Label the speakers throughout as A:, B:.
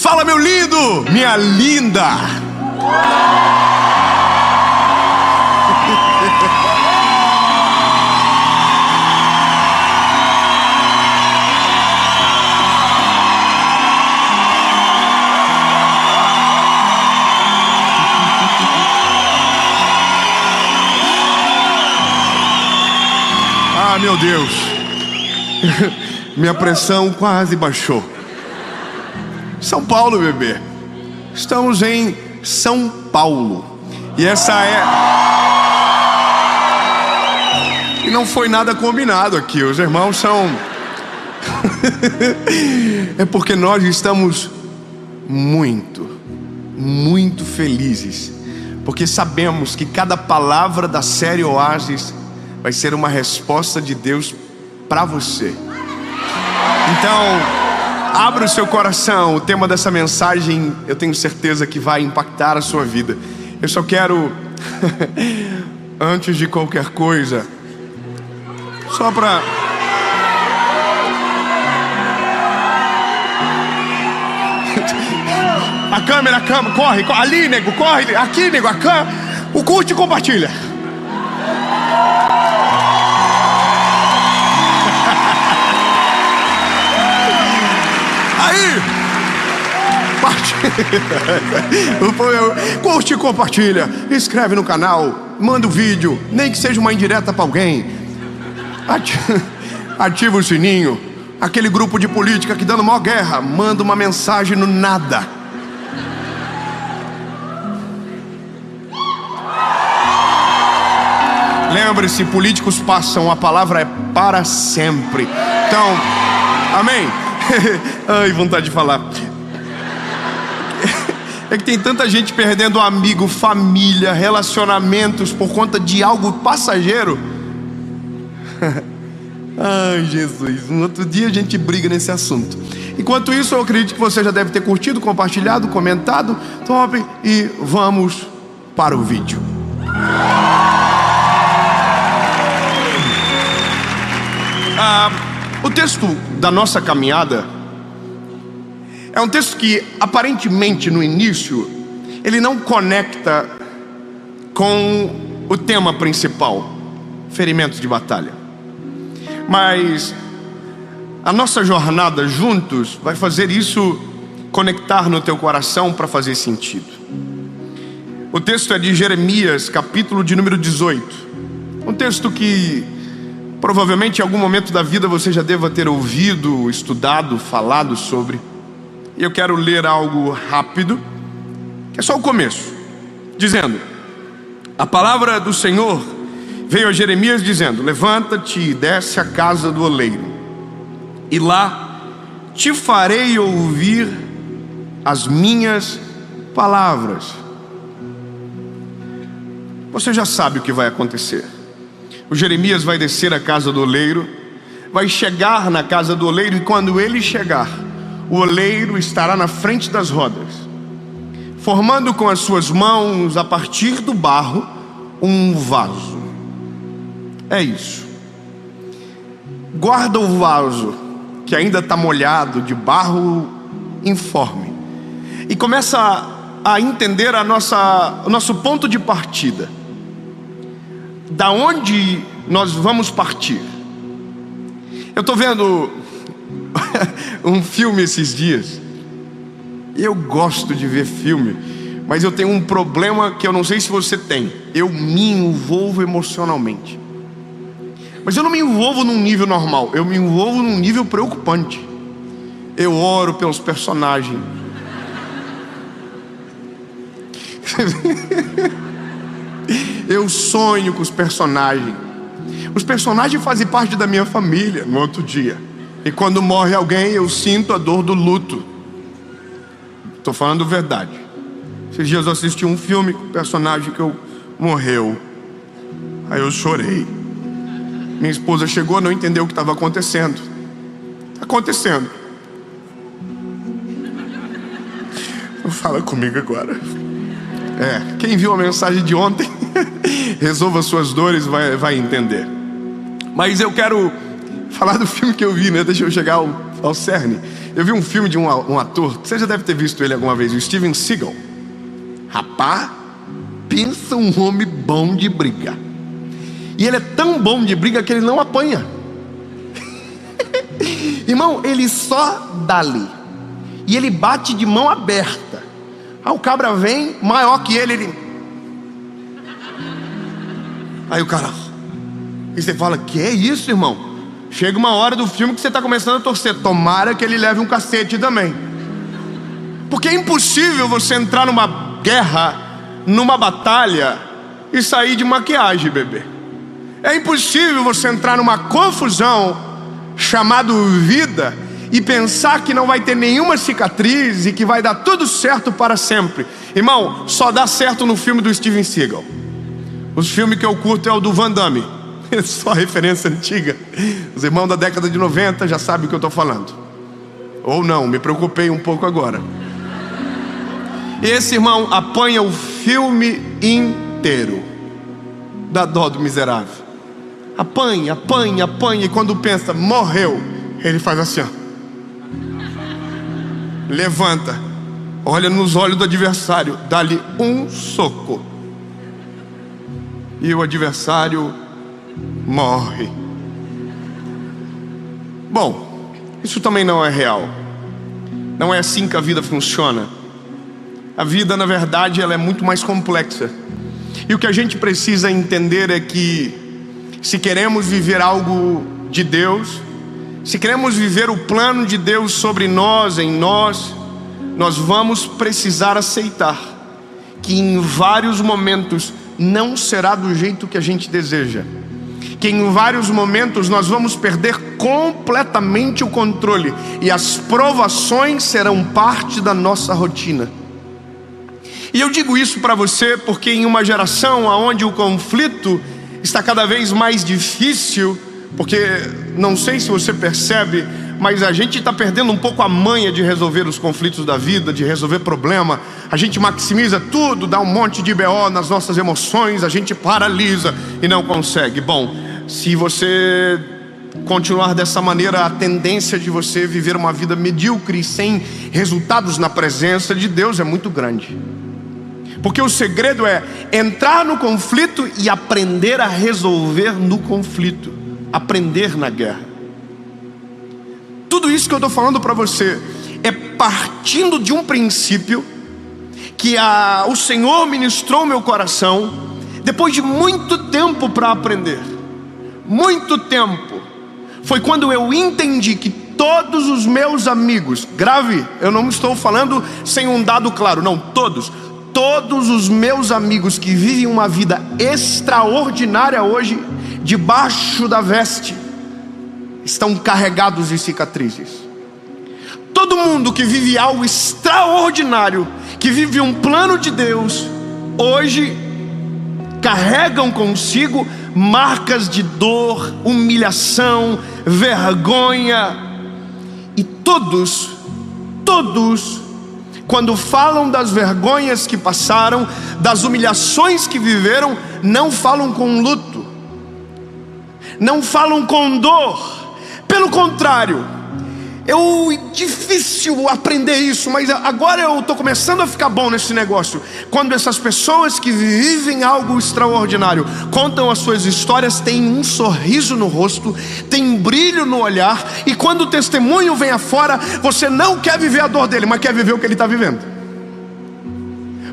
A: Fala, meu lindo, minha linda. Ah, meu Deus. Minha pressão quase baixou. São Paulo, bebê. Estamos em São Paulo. E essa é... E não foi nada combinado aqui. Os irmãos são... É porque nós estamos muito felizes. Porque sabemos que cada palavra da série Oásis vai ser uma resposta de Deus para você. Então, abra o seu coração. O tema dessa mensagem, eu tenho certeza que vai impactar a sua vida. Eu só quero, antes de qualquer coisa, só para... A câmera, corre, ali, nego, corre, aqui, nego, a câmera, o curte e compartilha. Curte e compartilha. Inscreve no canal. Manda o vídeo, nem que seja uma indireta pra alguém. Ativa o sininho. Aquele grupo de política que dando maior guerra, manda uma mensagem no nada. Lembre-se, políticos passam, a palavra é para sempre. Então, amém. Ai, vontade de falar. É que tem tanta gente perdendo amigo, família, relacionamentos por conta de algo passageiro. Ai, Jesus, um outro dia a gente briga nesse assunto. Enquanto isso, eu acredito que você já deve ter curtido, compartilhado, comentado. Top, e vamos para o vídeo. O texto da nossa caminhada é um texto que, aparentemente, no início, ele não conecta com o tema principal, ferimentos de batalha. Mas a nossa jornada juntos vai fazer isso conectar no teu coração para fazer sentido. O texto é de Jeremias, capítulo de número 18. Um texto que provavelmente em algum momento da vida você já deva ter ouvido, estudado, falado sobre. E eu quero ler algo rápido, que é só o começo, dizendo: a palavra do Senhor veio a Jeremias dizendo: levanta-te e desce à casa do oleiro, e lá te farei ouvir as minhas palavras. Você já sabe o que vai acontecer. O Jeremias vai descer à casa do oleiro, vai chegar na casa do oleiro, e quando ele chegar, o oleiro estará na frente das rodas, formando com as suas mãos, a partir do barro, um vaso. É isso. Guarda o vaso, que ainda está molhado, de barro informe, e começa a entender o nosso ponto de partida. Da onde nós vamos partir? Eu estou vendo um filme esses dias. Eu gosto de ver filme, mas eu tenho um problema que eu não sei se você tem. Eu me envolvo emocionalmente. Mas eu não me envolvo num nível normal, eu me envolvo num nível preocupante. Eu oro pelos personagens. Eu sonho com os personagens. Os personagens fazem parte da minha família no outro dia. E quando morre alguém, eu sinto a dor do luto. Estou falando verdade. Esses dias eu assisti um filme com o personagem que morreu. Aí eu chorei. Minha esposa chegou, não entendeu o que estava acontecendo. Está acontecendo. Fala comigo agora. Quem viu a mensagem de ontem, resolva suas dores, vai entender. Mas eu quero falar do filme que eu vi, né? Deixa eu chegar ao cerne. Eu vi um filme de um ator, você já deve ter visto ele alguma vez, o Steven Seagal. Rapaz, pensa um homem bom de briga. E ele é tão bom de briga que ele não apanha. Irmão, ele só dá ali. E ele bate de mão aberta. Aí o cabra vem, maior que ele. Aí o cara... E você fala, que é isso, irmão? Chega uma hora do filme que você está começando a torcer. Tomara que ele leve um cacete também. Porque é impossível você entrar numa guerra, numa batalha, e sair de maquiagem, bebê. É impossível você entrar numa confusão chamado vida e pensar que não vai ter nenhuma cicatriz e que vai dar tudo certo para sempre. Irmão, só dá certo no filme do Steven Seagal. Os filmes que eu curto é o do Van Damme. Só referência antiga. Os irmãos da década de 90 já sabem o que eu estou falando. Ou não, me preocupei um pouco agora. Esse irmão apanha o filme inteiro. Dá dó do miserável. Apanha, apanha, apanha. E quando pensa, morreu, ele faz assim, ó. Levanta, olha nos olhos do adversário, dá-lhe um soco. E o adversário morre. Bom, isso também não é real. Não é assim que a vida funciona. A vida, na verdade, ela é muito mais complexa. E o que a gente precisa entender é que, se queremos viver algo de Deus, se queremos viver o plano de Deus sobre nós, em nós, nós vamos precisar aceitar que em vários momentos não será do jeito que a gente deseja, que em vários momentos nós vamos perder completamente o controle, e as provações serão parte da nossa rotina. E eu digo isso para você porque em uma geração onde o conflito está cada vez mais difícil, porque não sei se você percebe, mas a gente está perdendo um pouco a manha de resolver os conflitos da vida, de resolver problema. A gente maximiza tudo, dá um monte de BO nas nossas emoções, a gente paralisa e não consegue. Bom, se você continuar dessa maneira, a tendência de você viver uma vida medíocre sem resultados na presença de Deus é muito grande. Porque o segredo é entrar no conflito e aprender a resolver no conflito, aprender na guerra. Tudo isso que eu estou falando para você é partindo de um princípio que o Senhor ministrou meu coração depois de muito tempo para aprender. Muito tempo. Foi quando eu entendi que todos os meus amigos, grave, eu não estou falando sem um dado claro, não, todos os meus amigos que vivem uma vida extraordinária hoje, debaixo da veste, estão carregados de cicatrizes. Todo mundo que vive algo extraordinário, que vive um plano de Deus, hoje carregam consigo marcas de dor, humilhação, vergonha. E todos, quando falam das vergonhas que passaram, das humilhações que viveram, não falam com luto, não falam com dor. Pelo contrário, difícil aprender isso, mas agora eu estou começando a ficar bom nesse negócio. Quando essas pessoas que vivem algo extraordinário contam as suas histórias, tem um sorriso no rosto, tem brilho no olhar, e quando o testemunho vem afora, você não quer viver a dor dele, mas quer viver o que ele está vivendo.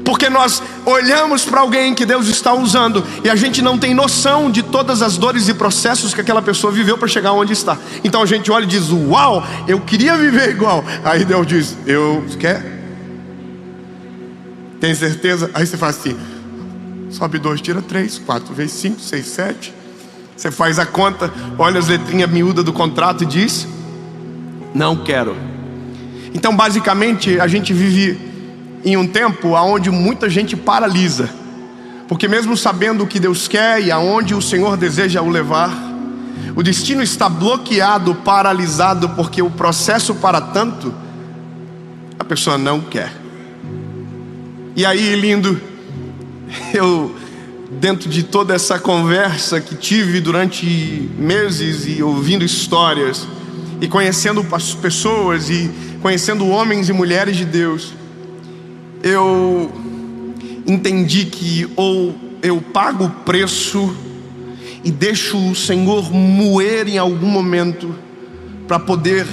A: Porque nós olhamos para alguém que Deus está usando e a gente não tem noção de todas as dores e processos que aquela pessoa viveu para chegar onde está. Então a gente olha e diz, uau, eu queria viver igual. Aí Deus diz, quer? Tem certeza? Aí você faz assim, sobe 2, tira 3, 4 vezes 5, 6, 7. Você faz a conta, olha as letrinhas miúdas do contrato e diz, não quero. Então basicamente a gente vive em um tempo onde muita gente paralisa, porque mesmo sabendo o que Deus quer e aonde o Senhor deseja o levar, o destino está bloqueado, paralisado, porque o processo para tanto, a pessoa não quer. E aí, lindo, eu, dentro de toda essa conversa que tive durante meses, e ouvindo histórias, e conhecendo pessoas, e conhecendo homens e mulheres de Deus, eu entendi que ou eu pago o preço e deixo o Senhor moer em algum momento, para poder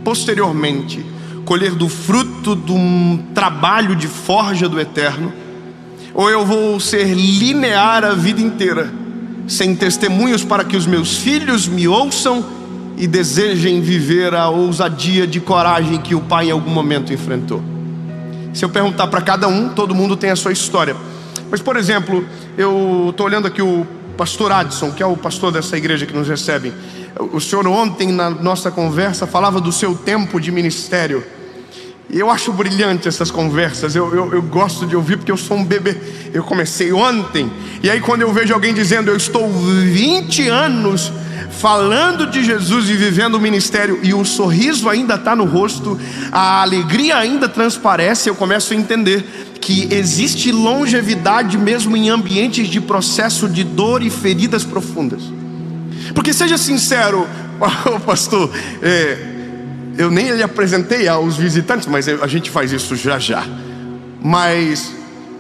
A: posteriormente colher do fruto de um trabalho de forja do Eterno, ou eu vou ser linear a vida inteira, sem testemunhos para que os meus filhos me ouçam e desejem viver a ousadia de coragem que o pai em algum momento enfrentou. Se eu perguntar para cada um, todo mundo tem a sua história. Mas, por exemplo, eu estou olhando aqui o pastor Adson, que é o pastor dessa igreja que nos recebe. O senhor ontem na nossa conversa falava do seu tempo de ministério. E eu acho brilhante essas conversas, eu gosto de ouvir porque eu sou um bebê. Eu comecei ontem, e aí quando eu vejo alguém dizendo: eu estou 20 anos falando de Jesus e vivendo o ministério, e o sorriso ainda está no rosto, a alegria ainda transparece, eu começo a entender que existe longevidade mesmo em ambientes de processo de dor e feridas profundas. Porque seja sincero, pastor, eu nem lhe apresentei aos visitantes, mas a gente faz isso já. Mas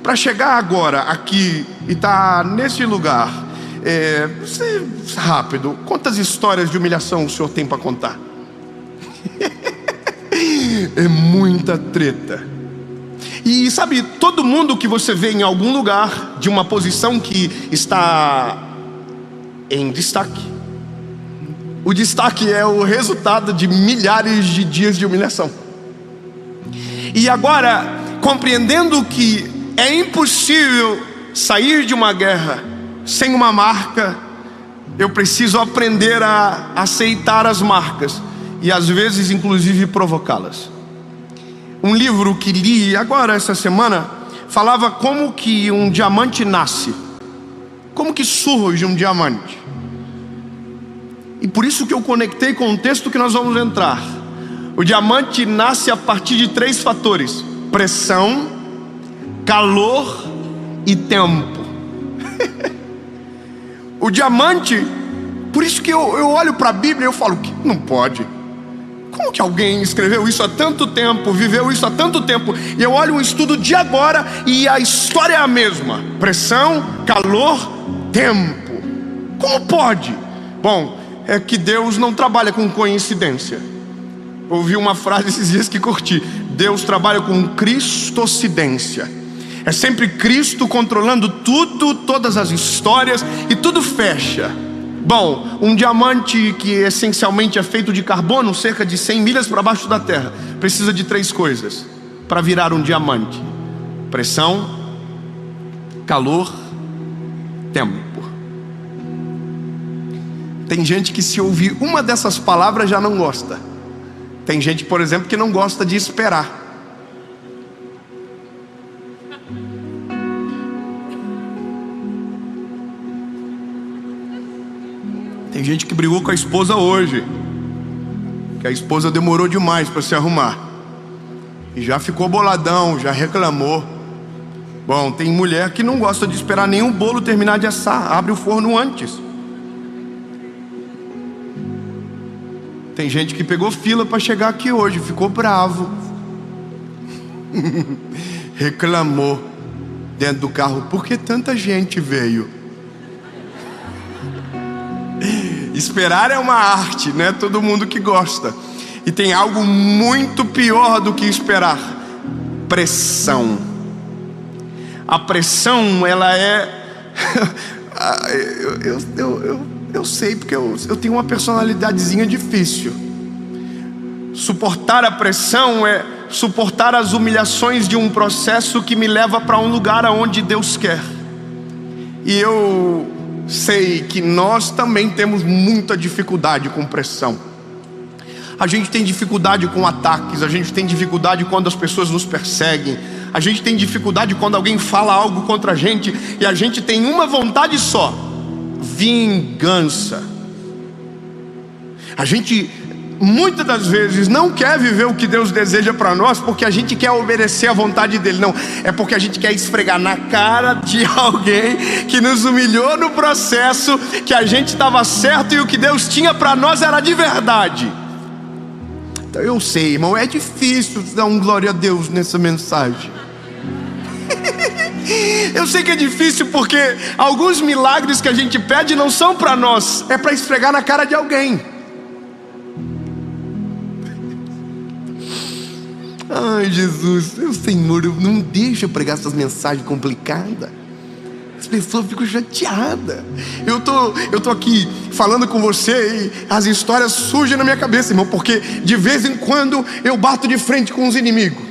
A: para chegar agora aqui e estar nesse lugar, rápido, quantas histórias de humilhação o senhor tem para contar? É muita treta. E sabe, todo mundo que você vê em algum lugar de uma posição que está em destaque, o destaque é o resultado de milhares de dias de humilhação. E agora, compreendendo que é impossível sair de uma guerra sem uma marca, eu preciso aprender a aceitar as marcas e às vezes inclusive provocá-las. Um livro que li agora essa semana falava como que um diamante nasce, como que surge um diamante. E por isso que eu conectei com o texto que nós vamos entrar. O diamante nasce a partir de 3 fatores: pressão, calor e tempo. O diamante, por isso que eu olho para a Bíblia e eu falo que não pode. Como que alguém escreveu isso há tanto tempo, viveu isso há tanto tempo? E eu olho um estudo de agora e a história é a mesma: pressão, calor, tempo. Como pode? Bom, é que Deus não trabalha com coincidência. Ouvi uma frase esses dias que curti: Deus trabalha com cristocidência. É sempre Cristo controlando tudo, todas as histórias, e tudo fecha. Bom, um diamante que essencialmente é feito de carbono, cerca de 100 milhas para baixo da terra, precisa de 3 coisas para virar um diamante: pressão, calor, tempo. Tem gente que, se ouvir uma dessas palavras, já não gosta. Tem gente, por exemplo, que não gosta de esperar. Tem gente que brigou com a esposa hoje, que a esposa demorou demais para se arrumar, e já ficou boladão, já reclamou. Bom, tem mulher que não gosta de esperar nem o bolo terminar de assar, abre o forno antes. Tem gente que pegou fila para chegar aqui hoje, ficou bravo, reclamou dentro do carro: por que tanta gente veio? Esperar é uma arte, não é todo mundo que gosta. E tem algo muito pior do que esperar: pressão. A pressão, ela é eu sei, porque eu tenho uma personalidadezinha difícil. Suportar a pressão é suportar as humilhações de um processo que me leva para um lugar aonde Deus quer. E eu sei que nós também temos muita dificuldade com pressão. A gente tem dificuldade com ataques, a gente tem dificuldade quando as pessoas nos perseguem, a gente tem dificuldade quando alguém fala algo contra a gente, e a gente tem uma vontade só: vingança. A gente muitas das vezes não quer viver o que Deus deseja para nós porque a gente quer obedecer à vontade dele. Não, é porque a gente quer esfregar na cara de alguém que nos humilhou no processo, que a gente estava certo e o que Deus tinha para nós era de verdade. Eu sei, irmão, é difícil dar um glória a Deus nessa mensagem. Eu sei que é difícil porque alguns milagres que a gente pede não são para nós, é para esfregar na cara de alguém. Ai, Jesus, meu Senhor, não deixa eu pregar essas mensagens complicadas. As pessoas ficam chateadas. Eu tô aqui falando com você e as histórias surgem na minha cabeça, irmão, porque de vez em quando eu bato de frente com os inimigos.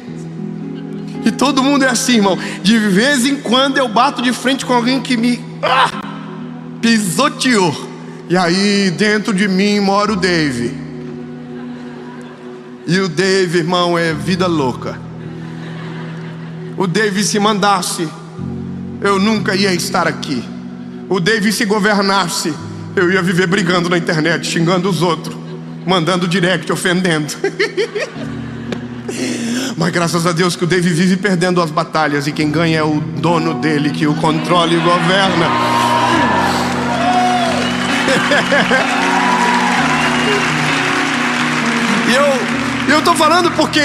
A: E todo mundo é assim, irmão. De vez em quando eu bato de frente com alguém que me pisoteou. E aí dentro de mim mora o Dave. E o Dave, irmão, é vida louca. O Dave, se mandasse, eu nunca ia estar aqui. O Dave, se governasse, eu ia viver brigando na internet, xingando os outros, mandando direct, ofendendo. Mas graças a Deus que o Dave vive perdendo as batalhas, e quem ganha é o dono dele, que o controla e governa. E eu tô falando porque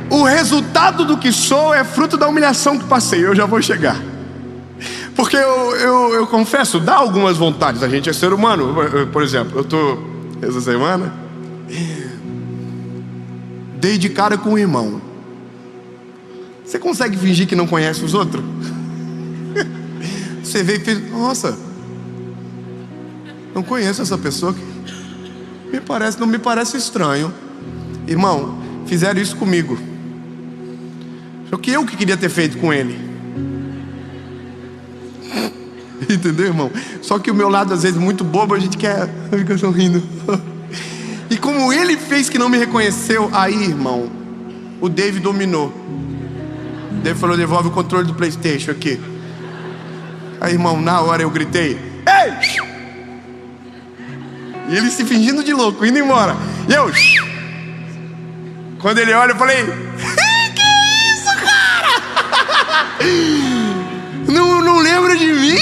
A: o resultado do que sou é fruto da humilhação que passei. Eu já vou chegar. Porque eu confesso, dá algumas vontades. A gente é ser humano. Por exemplo, eu tô essa semana dei de cara com um irmão. Você consegue fingir que não conhece os outros? Você veio e fez: nossa, não conheço essa pessoa que não me parece estranho. Irmão, fizeram isso comigo. Só que eu que queria ter feito com ele. Entendeu, irmão? Só que o meu lado, às vezes, muito bobo, a gente quer ficar sorrindo. E como ele fez que não me reconheceu, aí, irmão, o Dave dominou. O Dave falou: devolve o controle do PlayStation aqui. Aí, irmão, na hora eu gritei: ei! E ele se fingindo de louco, indo embora. E eu... Quando ele olha, eu falei: que isso, cara? Não lembra de mim?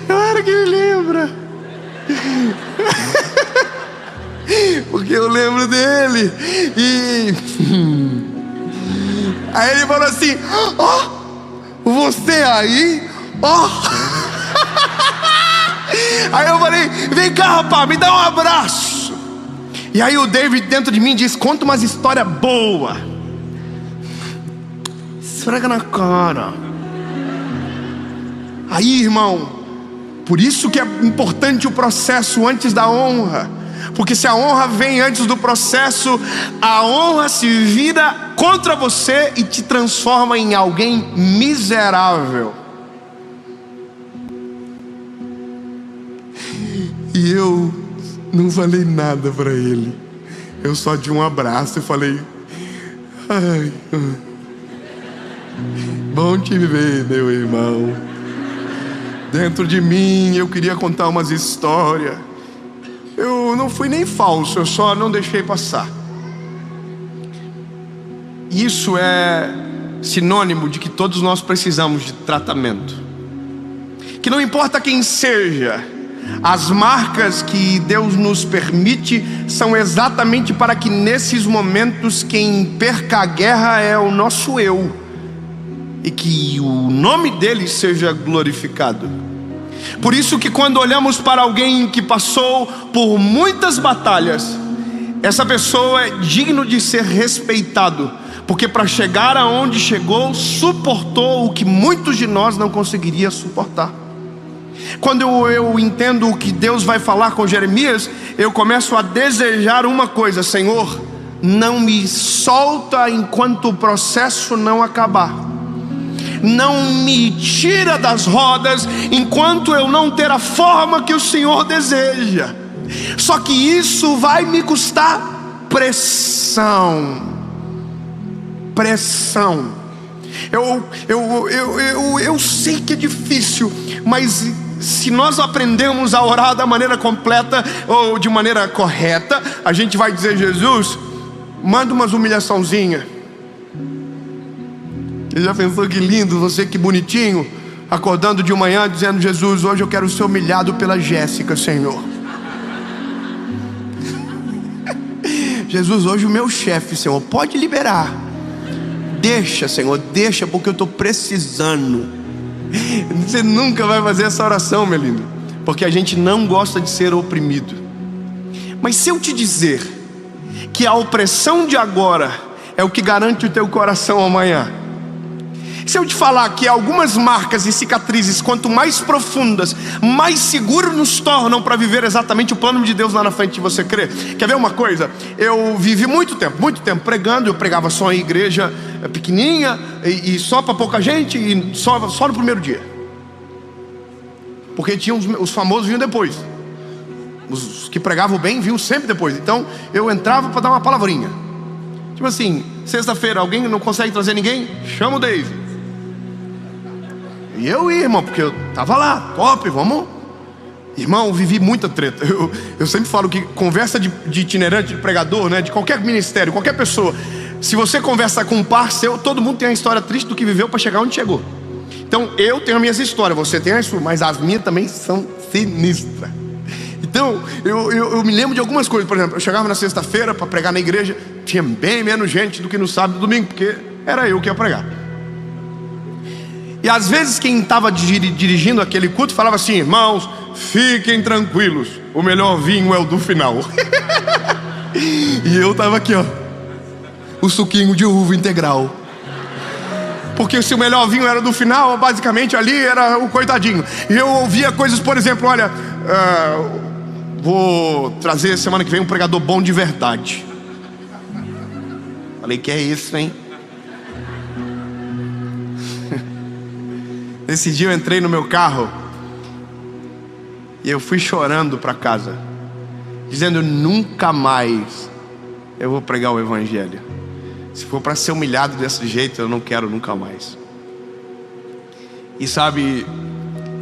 A: Claro que ele lembra. Porque eu lembro dele. E aí ele falou assim: ó, você aí? Ó. Aí eu falei: vem cá, rapaz, me dá um abraço. E aí o David dentro de mim diz: conta umas histórias boas. Esfrega na cara. Aí, irmão, por isso que é importante o processo antes da honra. Porque se a honra vem antes do processo, a honra se vira contra você e te transforma em alguém miserável. E eu não falei nada para ele. Eu só dei um abraço e falei: ai, bom te ver, meu irmão. Dentro de mim eu queria contar umas histórias. Eu não fui nem falso, eu só não deixei passar. Isso é sinônimo de que todos nós precisamos de tratamento. Que não importa quem seja, as marcas que Deus nos permite são exatamente para que nesses momentos quem perca a guerra é o nosso eu, e que o nome dele seja glorificado. Por isso que quando olhamos para alguém que passou por muitas batalhas, essa pessoa é digno de ser respeitado, porque para chegar aonde chegou, suportou o que muitos de nós não conseguiriam suportar. Quando eu entendo o que Deus vai falar com Jeremias, eu começo a desejar uma coisa: Senhor, não me solta enquanto o processo não acabar. Não me tira das rodas enquanto eu não ter a forma que o Senhor deseja. Só que isso vai me custar pressão. Pressão. Eu sei que é difícil, mas se nós aprendemos a orar da maneira completa ou de maneira correta, a gente vai dizer: Jesus, manda umas humilhaçãozinhas. Você já pensou que lindo, você que bonitinho, acordando de manhã dizendo: Jesus, hoje eu quero ser humilhado pela Jéssica, Senhor. Jesus, hoje o meu chefe, Senhor, pode liberar. Deixa, Senhor, deixa, porque eu estou precisando. Você nunca vai fazer essa oração, meu lindo, porque a gente não gosta de ser oprimido. Mas se eu te dizer que a opressão de agora é o que garante o teu coração amanhã, se eu te falar que algumas marcas e cicatrizes, quanto mais profundas, mais seguros nos tornam para viver exatamente o plano de Deus lá na frente de você crer. Quer ver uma coisa? Eu vivi muito tempo pregando. Eu pregava só em igreja pequenininha e só para pouca gente, e só no primeiro dia, porque tinha os famosos vinham depois. Os que pregavam bem vinham sempre depois. Então eu entrava para dar uma palavrinha, tipo assim, sexta-feira alguém não consegue trazer ninguém? Chama o Dave. E eu ia, irmão, porque eu tava lá, top, vamos. Irmão, eu vivi muita treta. Eu sempre falo que conversa de itinerante, de pregador, né, de qualquer ministério, qualquer pessoa, se você conversa com um par seu, todo mundo tem a história triste do que viveu para chegar onde chegou. Então eu tenho as minhas histórias, você tem as suas, mas as minhas também são sinistras. Então eu me lembro de algumas coisas. Por exemplo, eu chegava na sexta-feira para pregar na igreja, tinha bem menos gente do que no sábado e domingo, porque era eu que ia pregar. E às vezes quem estava dirigindo aquele culto falava assim: irmãos, fiquem tranquilos, o melhor vinho é o do final. E eu estava aqui, ó, o suquinho de uva integral, porque se o melhor vinho era do final, basicamente ali era o coitadinho. E eu ouvia coisas, por exemplo, olha, vou trazer semana que vem um pregador bom de verdade. Falei, que é isso, hein? Nesse dia eu entrei no meu carro e eu fui chorando para casa, dizendo: nunca mais eu vou pregar o evangelho. Se for para ser humilhado desse jeito, eu não quero nunca mais. E sabe,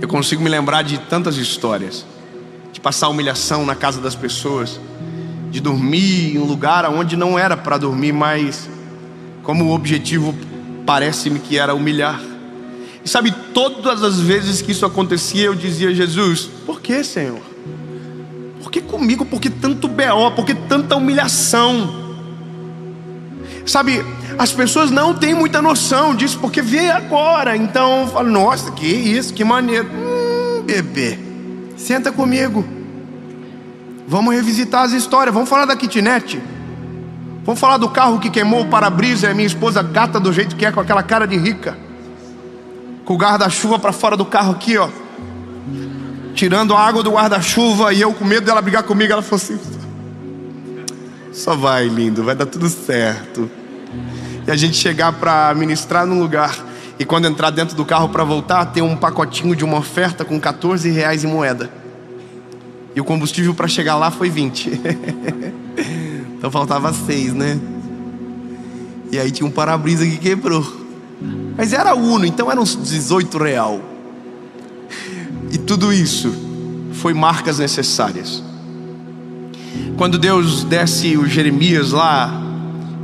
A: eu consigo me lembrar de tantas histórias, de passar humilhação na casa das pessoas, de dormir em um lugar onde não era para dormir, mas como o objetivo parece-me que era humilhar. E sabe, todas as vezes que isso acontecia, eu dizia: Jesus, por que, Senhor? Por que comigo? Por que tanto BO? Por que tanta humilhação? Sabe, as pessoas não têm muita noção disso, porque vê agora. Então eu falo: nossa, que isso, que maneiro. Bebê, senta comigo, vamos revisitar as histórias. Vamos falar da kitnet. Vamos falar do carro que queimou o para-brisa e a minha esposa gata do jeito que é, com aquela cara de rica, com o guarda-chuva para fora do carro aqui, ó, tirando a água do guarda-chuva, e eu com medo dela brigar comigo. Ela falou assim: só vai, lindo, vai dar tudo certo. E a gente chegar para ministrar num lugar, e quando entrar dentro do carro para voltar, tem um pacotinho de uma oferta com R$14 em moeda, e o combustível para chegar lá foi 20. Então faltava 6, né? E aí tinha um para-brisa que quebrou, mas era Uno, então era uns R$18. E tudo isso foi marcas necessárias. Quando Deus desce o Jeremias lá,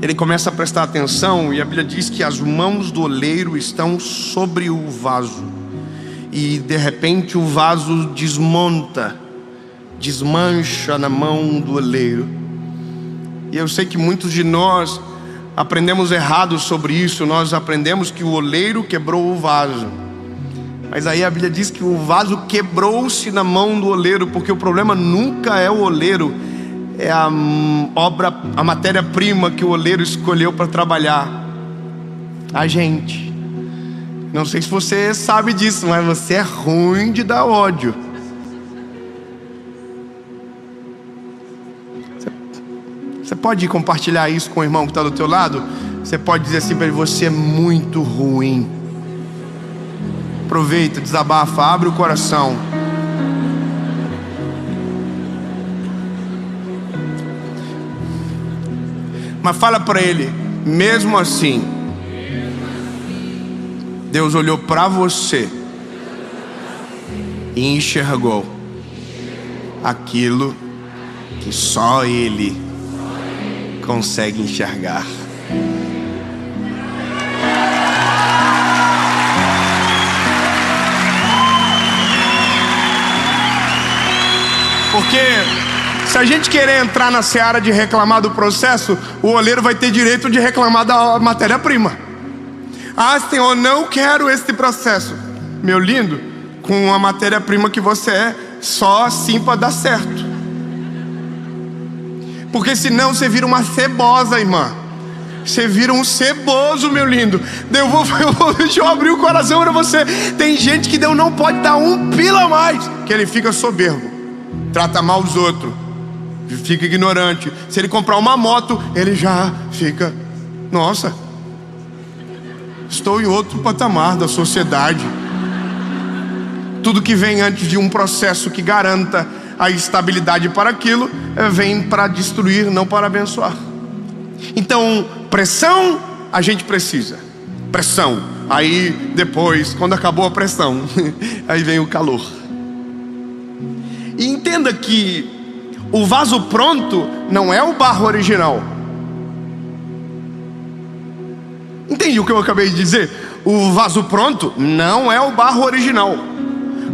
A: ele começa a prestar atenção, e a Bíblia diz que as mãos do oleiro estão sobre o vaso, e de repente o vaso desmancha na mão do oleiro. E eu sei que muitos de nós aprendemos errado sobre isso. Nós aprendemos que o oleiro quebrou o vaso, mas aí a Bíblia diz que o vaso quebrou-se na mão do oleiro, porque o problema nunca é o oleiro, é a matéria-prima que o oleiro escolheu para trabalhar. A gente, não sei se você sabe disso, mas você é ruim de dar ódio. Você pode compartilhar isso com o irmão que está do teu lado? Você pode dizer assim para ele: você é muito ruim. Aproveita, desabafa, abre o coração. Mas fala para ele: mesmo assim, Deus olhou para você e enxergou aquilo que só Ele consegue enxergar. Porque Se a gente querer entrar na seara de reclamar do processo, o oleiro vai ter direito de reclamar da matéria-prima. Ah, Senhor, não quero esse processo. Meu lindo, com a matéria-prima que você é, só assim para dar certo. Porque senão você vira uma cebosa, irmã. Você vira um ceboso, meu lindo. Deixa eu abrir o coração para você. Tem gente que Deus não pode dar um pila a mais, que ele fica soberbo, trata mal os outros, fica ignorante. Se ele comprar uma moto, ele já fica: nossa, estou em outro patamar da sociedade. Tudo que vem antes de um processo que garanta a estabilidade para aquilo, vem para destruir, não para abençoar. Então, pressão a gente precisa. Pressão. Aí depois, quando acabou a pressão, aí vem o calor. E entenda que o vaso pronto não é o barro original. Entende o que eu acabei de dizer? O vaso pronto não é o barro original.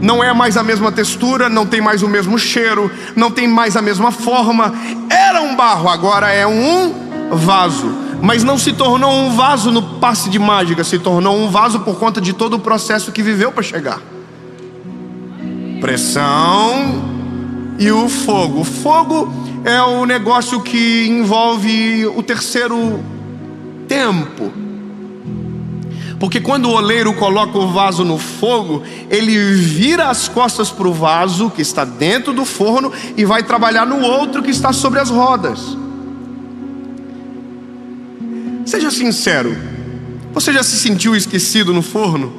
A: Não é mais a mesma textura, não tem mais o mesmo cheiro, não tem mais a mesma forma. Era um barro, agora é um vaso. Mas não se tornou um vaso no passe de mágica, se tornou um vaso por conta de todo o processo que viveu para chegar. Pressão e o fogo. O fogo é o negócio que envolve o terceiro tempo. Porque quando o oleiro coloca o vaso no fogo, ele vira as costas para o vaso que está dentro do forno e vai trabalhar no outro que está sobre as rodas. Seja sincero, você já se sentiu esquecido no forno?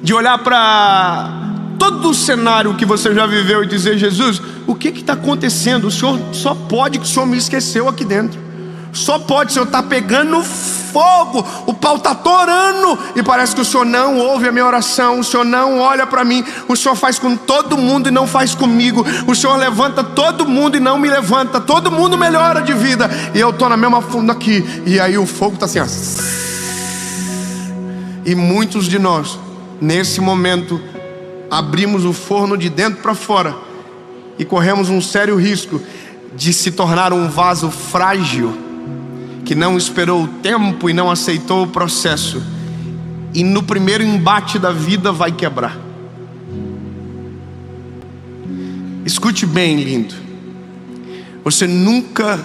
A: De olhar para todo o cenário que você já viveu e dizer: Jesus, o que está acontecendo? O Senhor só pode que o Senhor me esqueceu aqui dentro. Só pode, o Senhor está pegando fogo, o pau está torando, e parece que o Senhor não ouve a minha oração, o Senhor não olha para mim, o Senhor faz com todo mundo e não faz comigo, o Senhor levanta todo mundo e não me levanta, todo mundo melhora de vida, e eu estou na mesma funda aqui, e aí o fogo está assim, ó. E muitos de nós, nesse momento, abrimos o forno de dentro para fora, e corremos um sério risco de se tornar um vaso frágil, que não esperou o tempo e não aceitou o processo, e no primeiro embate da vida vai quebrar. Escute bem, lindo. Você nunca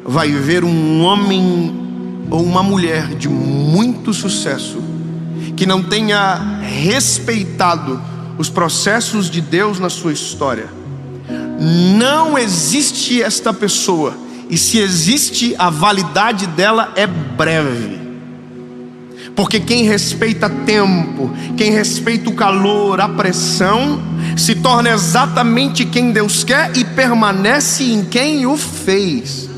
A: vai ver um homem ou uma mulher de muito sucesso que não tenha respeitado os processos de Deus na sua história. Não existe esta pessoa. E se existe, a validade dela é breve. Porque quem respeita tempo, quem respeita o calor, a pressão, se torna exatamente quem Deus quer e permanece em quem o fez.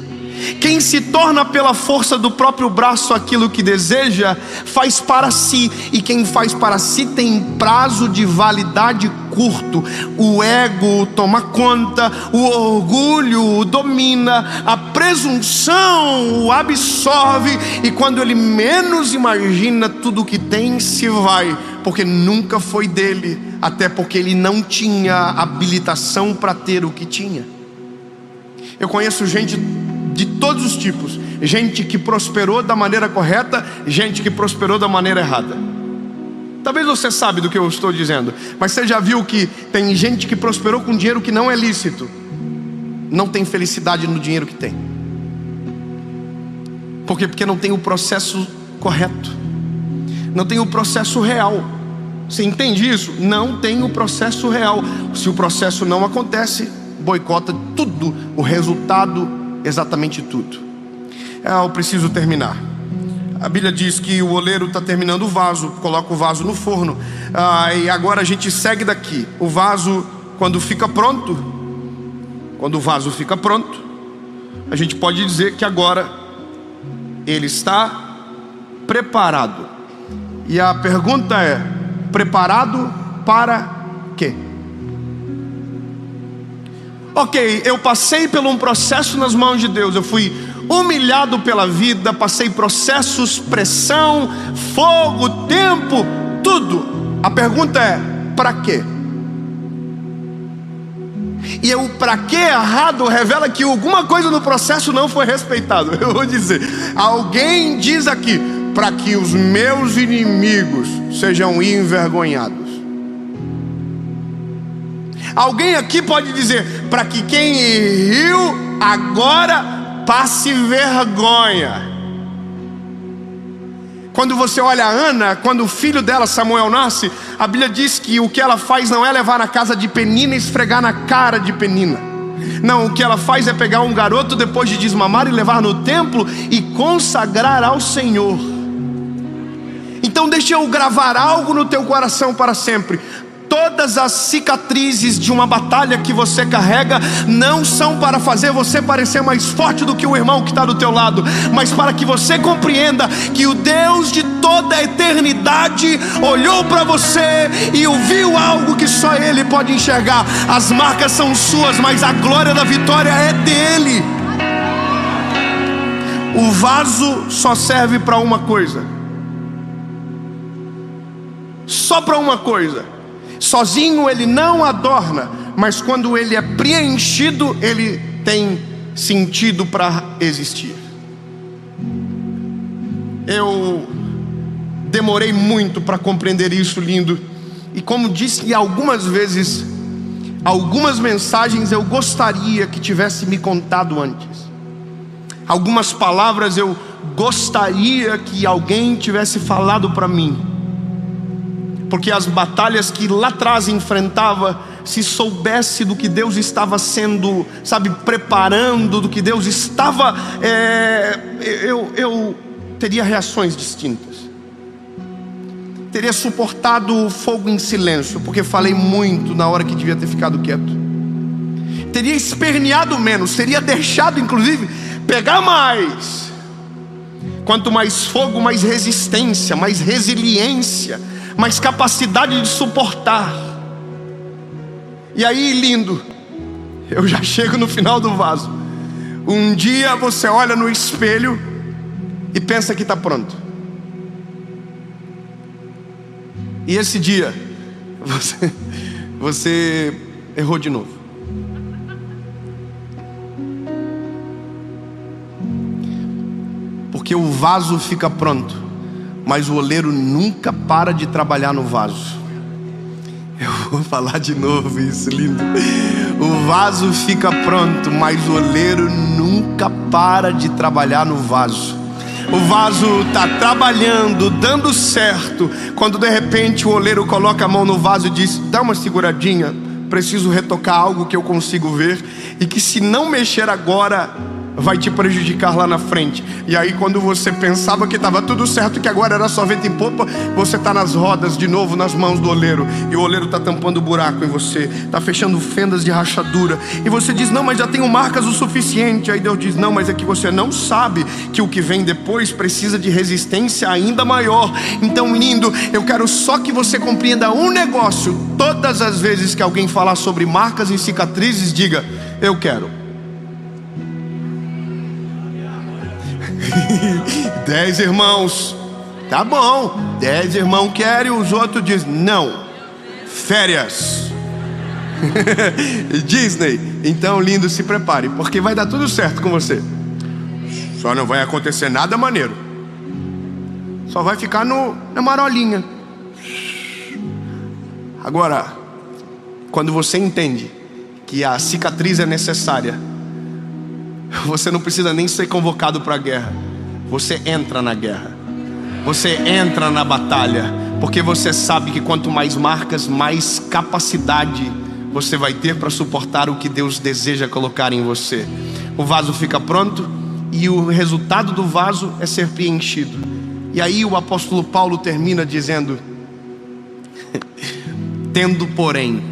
A: Quem se torna pela força do próprio braço aquilo que deseja, faz para si. E quem faz para si tem prazo de validade curto. O ego toma conta, o orgulho o domina, a presunção o absorve, e quando ele menos imagina, tudo que tem se vai, porque nunca foi dele, até porque ele não tinha habilitação para ter o que tinha. Eu conheço gente de todos os tipos, gente que prosperou da maneira correta, gente que prosperou da maneira errada. Talvez você sabe do que eu estou dizendo, mas você já viu que tem gente que prosperou com dinheiro que não é lícito, não tem felicidade no dinheiro que tem. Por quê? Porque não tem o processo correto, não tem o processo real. Você entende isso? Não tem o processo real. Se o processo não acontece, boicota tudo, o resultado, exatamente tudo. Eu preciso terminar. A Bíblia diz que o oleiro está terminando o vaso, coloca o vaso no forno, e agora a gente segue daqui. O vaso, quando fica pronto, quando o vaso fica pronto, a gente pode dizer que agora ele está preparado. E a pergunta é: preparado para quê? Ok, eu passei por um processo nas mãos de Deus, eu fui humilhado pela vida, passei processos, pressão, fogo, tempo, tudo. A pergunta é: para quê? E o para que errado revela que alguma coisa no processo não foi respeitado. Eu vou dizer, alguém diz aqui: para que os meus inimigos sejam envergonhados. Alguém aqui pode dizer: para que quem riu agora passe vergonha. Quando você olha a Ana, quando o filho dela, Samuel, nasce, a Bíblia diz que o que ela faz não é levar na casa de Penina e esfregar na cara de Penina. Não, o que ela faz é pegar um garoto depois de desmamar e levar no templo e consagrar ao Senhor. Então deixa eu gravar algo no teu coração para sempre. Todas as cicatrizes de uma batalha que você carrega não são para fazer você parecer mais forte do que o irmão que está do teu lado, mas para que você compreenda que o Deus de toda a eternidade olhou para você e ouviu algo que só Ele pode enxergar. As marcas são suas, mas a glória da vitória é dele. O vaso só serve para uma coisa, só para uma coisa. Sozinho ele não adorna, mas quando ele é preenchido, ele tem sentido para existir. Eu demorei muito para compreender isso, lindo. E como disse algumas vezes, algumas mensagens eu gostaria que tivesse me contado antes. Algumas palavras eu gostaria que alguém tivesse falado para mim. Porque as batalhas que lá atrás enfrentava, se soubesse do que Deus estava sendo, preparando, do que Deus estava, eu teria reações distintas. Teria suportado o fogo em silêncio, porque falei muito na hora que devia ter ficado quieto. Teria esperneado menos, teria deixado inclusive pegar mais. Quanto mais fogo, mais resistência, mais resiliência, mais capacidade de suportar. E aí, lindo, eu já chego no final do vaso. Um dia você olha no espelho e pensa que está pronto. E esse dia você errou de novo. Porque o vaso fica pronto, mas o oleiro nunca para de trabalhar no vaso. Eu vou falar de novo isso, lindo. O vaso fica pronto, mas o oleiro nunca para de trabalhar no vaso. O vaso está trabalhando, dando certo, quando de repente o oleiro coloca a mão no vaso e diz: dá uma seguradinha, preciso retocar algo que eu consigo ver, e que se não mexer agora vai te prejudicar lá na frente. E aí quando você pensava que estava tudo certo, que agora era só vento em popa, você está nas rodas de novo, nas mãos do oleiro. E o oleiro está tampando buraco em você, está fechando fendas de rachadura. E você diz: não, mas já tenho marcas o suficiente. Aí Deus diz: não, mas é que você não sabe que o que vem depois precisa de resistência ainda maior. Então, lindo, eu quero só que você compreenda um negócio. Todas as vezes que alguém falar sobre marcas e cicatrizes, diga: eu quero. 10 irmãos, tá bom, 10 irmãos querem, os outros dizem: não, férias. Disney. Então, lindo, se prepare, porque vai dar tudo certo com você. Só não vai acontecer nada maneiro, só vai ficar na marolinha. Agora, quando você entende que a cicatriz é necessária, você não precisa nem ser convocado para a guerra. Você entra na guerra, você entra na batalha, porque você sabe que quanto mais marcas, mais capacidade você vai ter para suportar o que Deus deseja colocar em você. O vaso fica pronto e o resultado do vaso é ser preenchido. E aí o apóstolo Paulo termina dizendo: tendo porém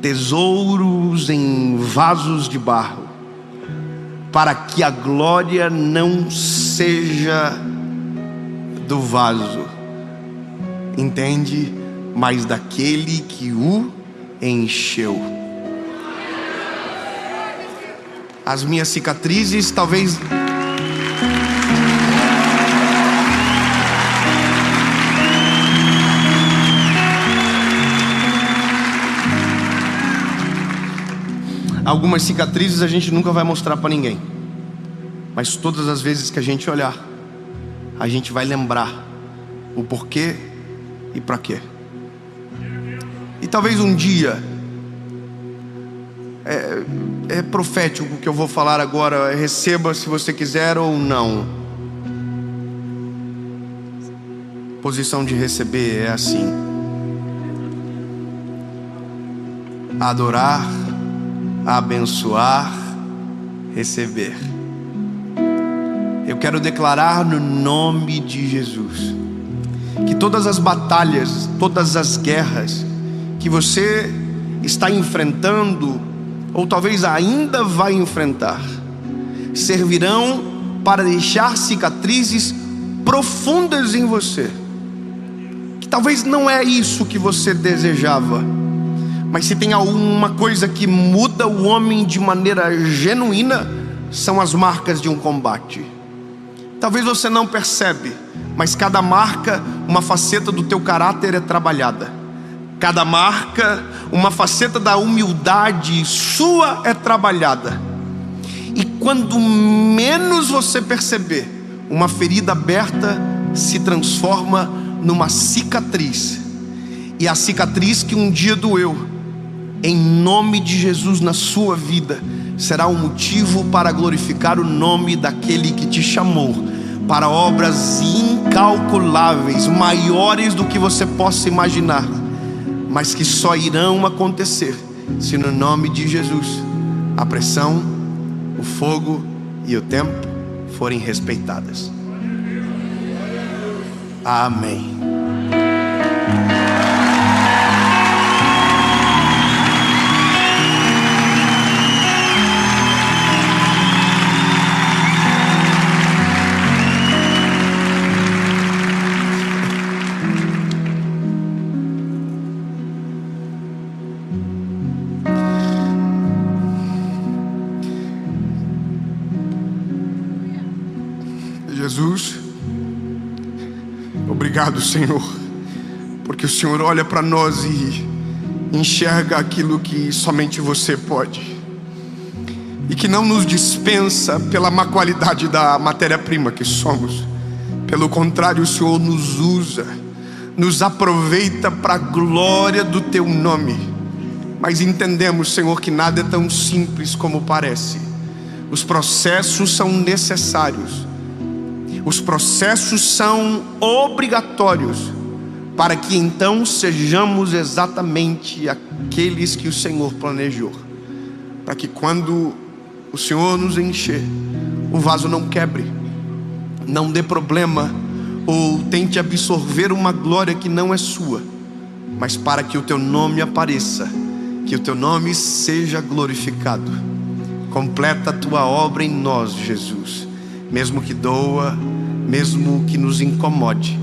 A: tesouros em vasos de barro, para que a glória não seja do vaso, entende? Mas daquele que o encheu. As minhas cicatrizes talvez Algumas cicatrizes a gente nunca vai mostrar para ninguém, mas todas as vezes que a gente olhar, a gente vai lembrar o porquê e para quê. E talvez um dia, é profético o que eu vou falar agora, receba se você quiser ou não. Posição de receber é assim: adorar, abençoar, receber. Eu quero declarar no nome de Jesus que todas as batalhas, todas as guerras que você está enfrentando, ou talvez ainda vai enfrentar, servirão para deixar cicatrizes profundas em você. Que talvez não é isso que você desejava, mas se tem alguma coisa que muda o homem de maneira genuína, são as marcas de um combate. Talvez você não percebe, mas cada marca, uma faceta do teu caráter é trabalhada. Cada marca, uma faceta da humildade sua é trabalhada. E quando menos você perceber, uma ferida aberta se transforma numa cicatriz. E a cicatriz que um dia doeu, em nome de Jesus na sua vida, será um motivo para glorificar o nome daquele que te chamou para obras incalculáveis, maiores do que você possa imaginar, mas que só irão acontecer se no nome de Jesus a pressão, o fogo e o tempo forem respeitadas. Amém. Jesus, obrigado, Senhor, porque o Senhor olha para nós e enxerga aquilo que somente você pode, e que não nos dispensa pela má qualidade da matéria-prima que somos. Pelo contrário, o Senhor nos usa, nos aproveita para a glória do teu nome. Mas entendemos, Senhor, que nada é tão simples como parece. Os processos são necessários. Os processos são obrigatórios para que então sejamos exatamente aqueles que o Senhor planejou. Para que quando o Senhor nos encher, o vaso não quebre, não dê problema ou tente absorver uma glória que não é sua, mas para que o teu nome apareça, que o teu nome seja glorificado. Completa a tua obra em nós, Jesus, mesmo que doa, mesmo que nos incomode,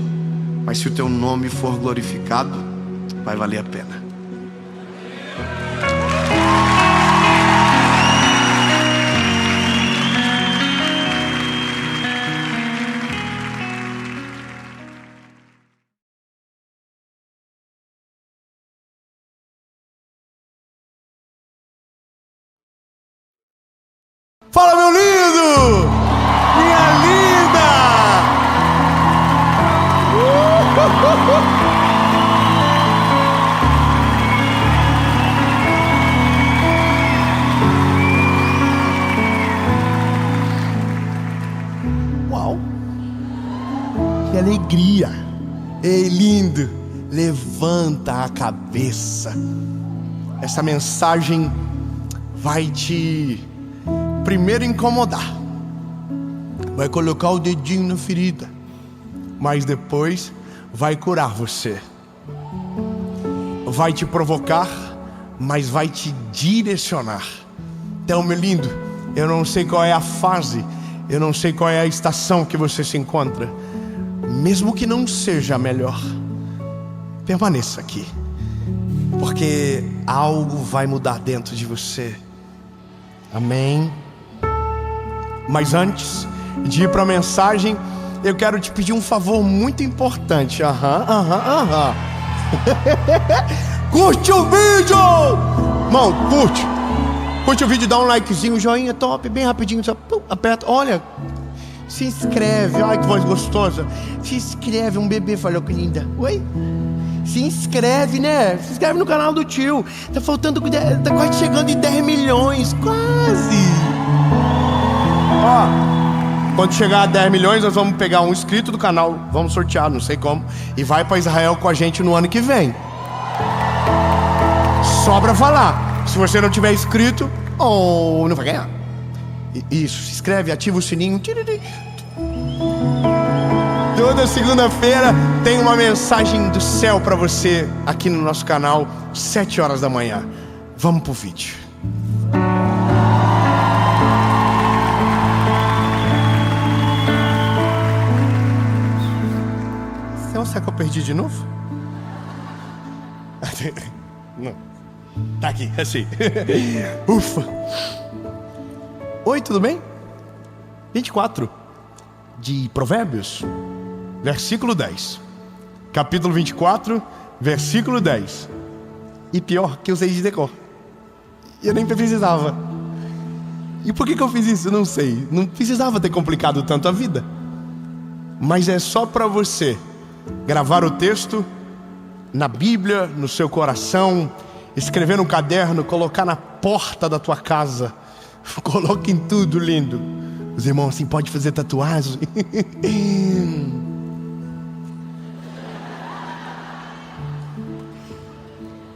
A: mas se o teu nome for glorificado, vai valer a pena.
B: Fala, meu lindo! Minha linda! Uau! Que alegria! Ei, lindo! Levanta a cabeça. Essa mensagem vai te primeiro incomodar, vai colocar o dedinho na ferida, mas depois vai curar você. Vai te provocar, mas vai te direcionar. Então, meu lindo, eu não sei qual é a fase, eu não sei qual é a estação que você se encontra. Mesmo que não seja a melhor, permaneça aqui, porque algo vai mudar dentro de você. Amém? Mas antes de ir para a mensagem, eu quero te pedir um favor muito importante. Curte o vídeo! Irmão, curte. Curte o vídeo, dá um likezinho, joinha top, bem rapidinho, só aperta, olha, se inscreve, olha que voz gostosa. Se inscreve, um bebê falou que linda. Oi? Se inscreve, né? Se inscreve no canal do tio. Tá faltando, tá quase chegando em 10 milhões, quase. Ó, quando chegar a 10 milhões, nós vamos pegar um inscrito do canal, vamos sortear, não sei como, e vai para Israel com a gente no ano que vem. Só pra falar, se você não tiver inscrito, não vai ganhar. Isso, se inscreve, ativa o sininho. Toda segunda-feira tem uma mensagem do céu pra você aqui no nosso canal, 7 horas da manhã. Vamos pro vídeo. Será que eu perdi de novo? Não. Tá aqui, assim. Ufa. Oi, tudo bem? 24 de Provérbios, versículo 10. Capítulo 24, versículo 10. E pior que eu sei de decor. Eu nem precisava. E por que eu fiz isso? Eu não sei. Não precisava ter complicado tanto a vida. Mas é só para você gravar o texto na Bíblia, no seu coração, escrever no caderno, colocar na porta da tua casa. Coloque em tudo, lindo. Os irmãos assim, pode fazer tatuagem.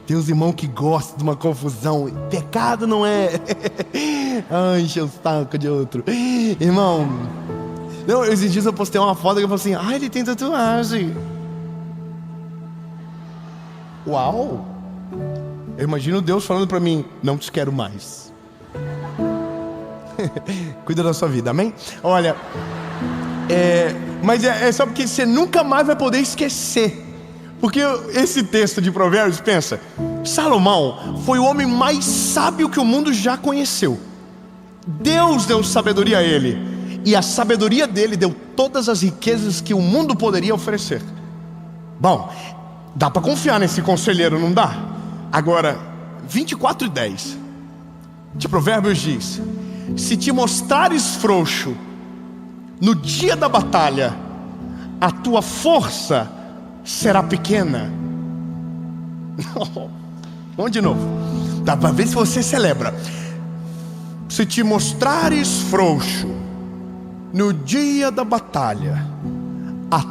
B: Tem uns irmãos que gostam de uma confusão. Pecado não é. Enche o saco de outro. Irmão, não, esses dias eu postei uma foto que eu falei assim, ele tem tatuagem. Uau. Eu imagino Deus falando pra mim, não te quero mais. Cuida da sua vida, amém? Olha, mas é só porque você nunca mais vai poder esquecer. Porque esse texto de Provérbios, pensa, Salomão foi o homem mais sábio que o mundo já conheceu. Deus deu sabedoria a ele, e a sabedoria dele deu todas as riquezas que o mundo poderia oferecer. Bom, dá para confiar nesse conselheiro, não dá? Agora, 24:10 de Provérbios diz: se te mostrares frouxo no dia da batalha, a tua força será pequena. Vamos de novo. Dá para ver se você celebra. Se te mostrares frouxo no dia da batalha, a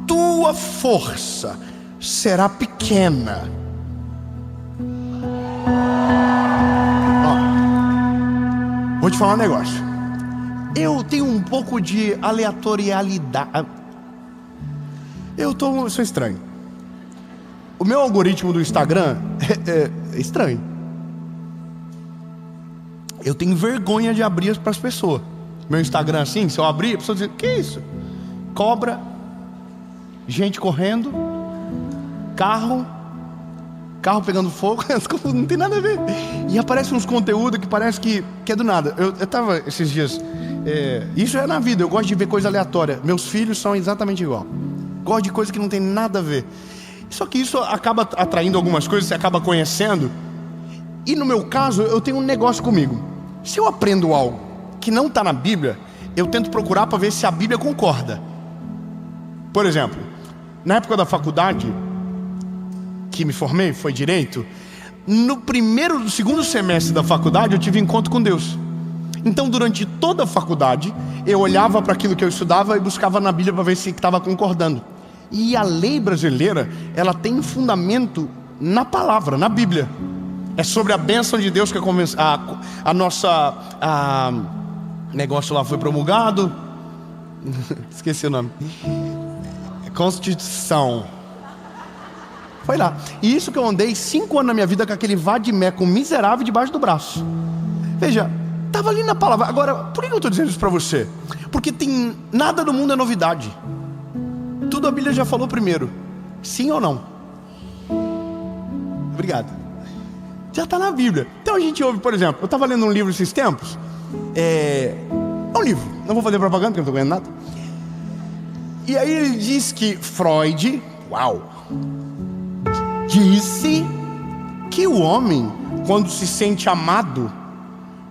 B: tua força será pequena. Vou te falar um negócio. Eu tenho um pouco de aleatoriedade. Eu sou estranho. O meu algoritmo do Instagram é estranho. Eu tenho vergonha de abrir para as pessoas. Meu Instagram assim, se eu abrir, a pessoa diz, que isso? Cobra, gente correndo, carro pegando fogo, não tem nada a ver. E aparece uns conteúdos que parece que é do nada. Eu tava esses dias, isso é na vida, eu gosto de ver coisa aleatória. Meus filhos são exatamente igual. Gosto de coisa que não tem nada a ver. Só que isso acaba atraindo algumas coisas, você acaba conhecendo. E no meu caso, eu tenho um negócio comigo. Se eu aprendo algo que não está na Bíblia, eu tento procurar para ver se a Bíblia concorda. Por exemplo, na época da faculdade que me formei, foi direito. No segundo semestre da faculdade, eu tive encontro com Deus. Então, durante toda a faculdade, eu olhava para aquilo que eu estudava e buscava na Bíblia para ver se estava concordando. E a lei brasileira, ela tem fundamento na palavra, na Bíblia. É sobre a bênção de Deus que a nossa negócio lá foi promulgado. Esqueci o nome. Constituição. Foi lá. E isso que eu andei 5 anos na minha vida com aquele vadimeco miserável debaixo do braço. Veja, estava ali na palavra. Agora, por que eu estou dizendo isso para você? Porque nada do mundo é novidade. Tudo a Bíblia já falou primeiro. Sim ou não? Obrigado. Já está na Bíblia. Então a gente ouve, por exemplo, eu estava lendo um livro esses tempos. É um livro, não vou fazer propaganda porque eu não estou ganhando nada. E aí ele diz que Freud, disse que o homem, quando se sente amado,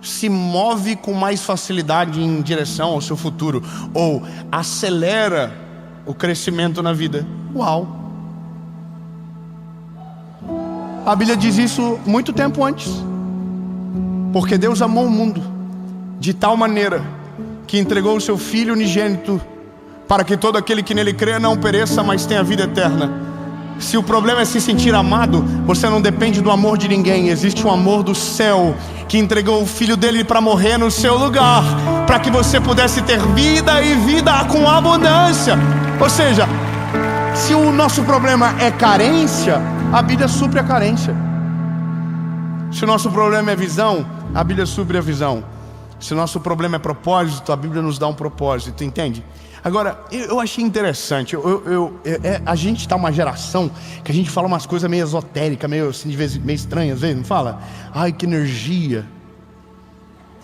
B: se move com mais facilidade em direção ao seu futuro, ou acelera o crescimento na vida. Uau! A Bíblia diz isso muito tempo antes. Porque Deus amou o mundo de tal maneira que entregou o seu Filho unigênito, para que todo aquele que nele crê não pereça, mas tenha vida eterna. Se o problema é se sentir amado, você não depende do amor de ninguém. Existe um amor do céu, que entregou o Filho dele para morrer no seu lugar, para que você pudesse ter vida e vida com abundância. Ou seja, se o nosso problema é carência, a Bíblia supre a carência. Se o nosso problema é visão, a Bíblia supre a visão. Se o nosso problema é propósito, a Bíblia nos dá um propósito, entende? Agora, eu achei interessante. A gente está uma geração que a gente fala umas coisas meio esotéricas, meio assim, de vez meio estranhas, às vezes, não fala? Ai, que energia.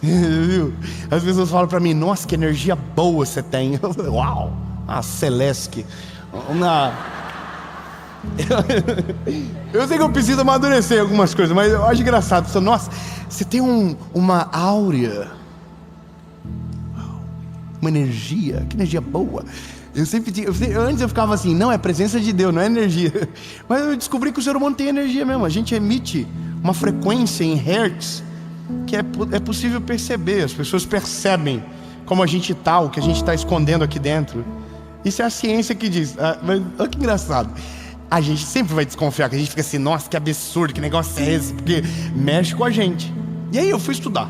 B: Viu? As pessoas falam para mim: nossa, que energia boa você tem. Uau, a Celeste. Eu sei que eu preciso amadurecer algumas coisas, mas eu acho engraçado. Nossa, você tem uma áurea, uma energia, que energia boa. Antes eu ficava assim: não, é presença de Deus, não é energia. Mas eu descobri que o ser humano tem energia mesmo. A gente emite uma frequência em hertz que é possível perceber. As pessoas percebem como a gente está, o que a gente está escondendo aqui dentro. Isso é a ciência que diz. Mas olha que engraçado. A gente sempre vai desconfiar, que a gente fica assim: nossa, que absurdo, que negócio é esse? Porque mexe com a gente. E aí eu fui estudar.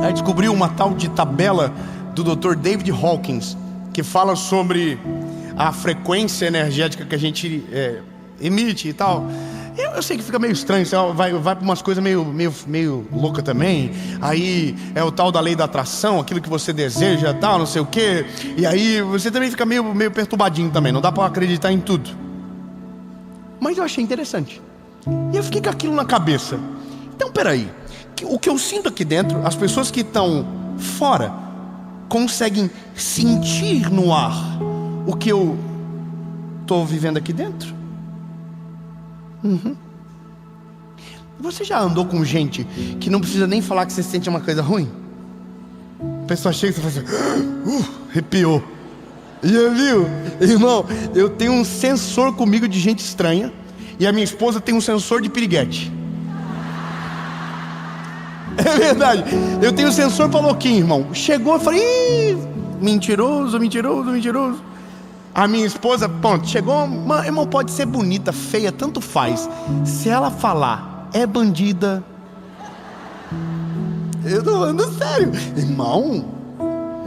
B: Aí descobri uma tal de tabela do Dr. David Hawkins, que fala sobre a frequência energética que a gente emite e tal. Eu sei que fica meio estranho, você vai para umas coisas meio louca também. Aí é o tal da lei da atração, aquilo que você deseja, tal, não sei o quê. E aí você também fica meio perturbadinho também, não dá para acreditar em tudo. Mas eu achei interessante. E eu fiquei com aquilo na cabeça. Então, peraí, o que eu sinto aqui dentro, as pessoas que estão fora conseguem sentir no ar o que eu estou vivendo aqui dentro? Você já andou com gente que não precisa nem falar que você sente uma coisa ruim? A pessoa chega e você fala assim: arrepiou. Já viu? Irmão, eu tenho um sensor comigo de gente estranha, e a minha esposa tem um sensor de piriguete. É verdade. Eu tenho um sensor para louquinho, irmão. Chegou, eu falei: ih, mentiroso. A minha esposa, ponto, chegou, irmão, pode ser bonita, feia, tanto faz. Se ela falar, é bandida. Eu tô falando sério, irmão.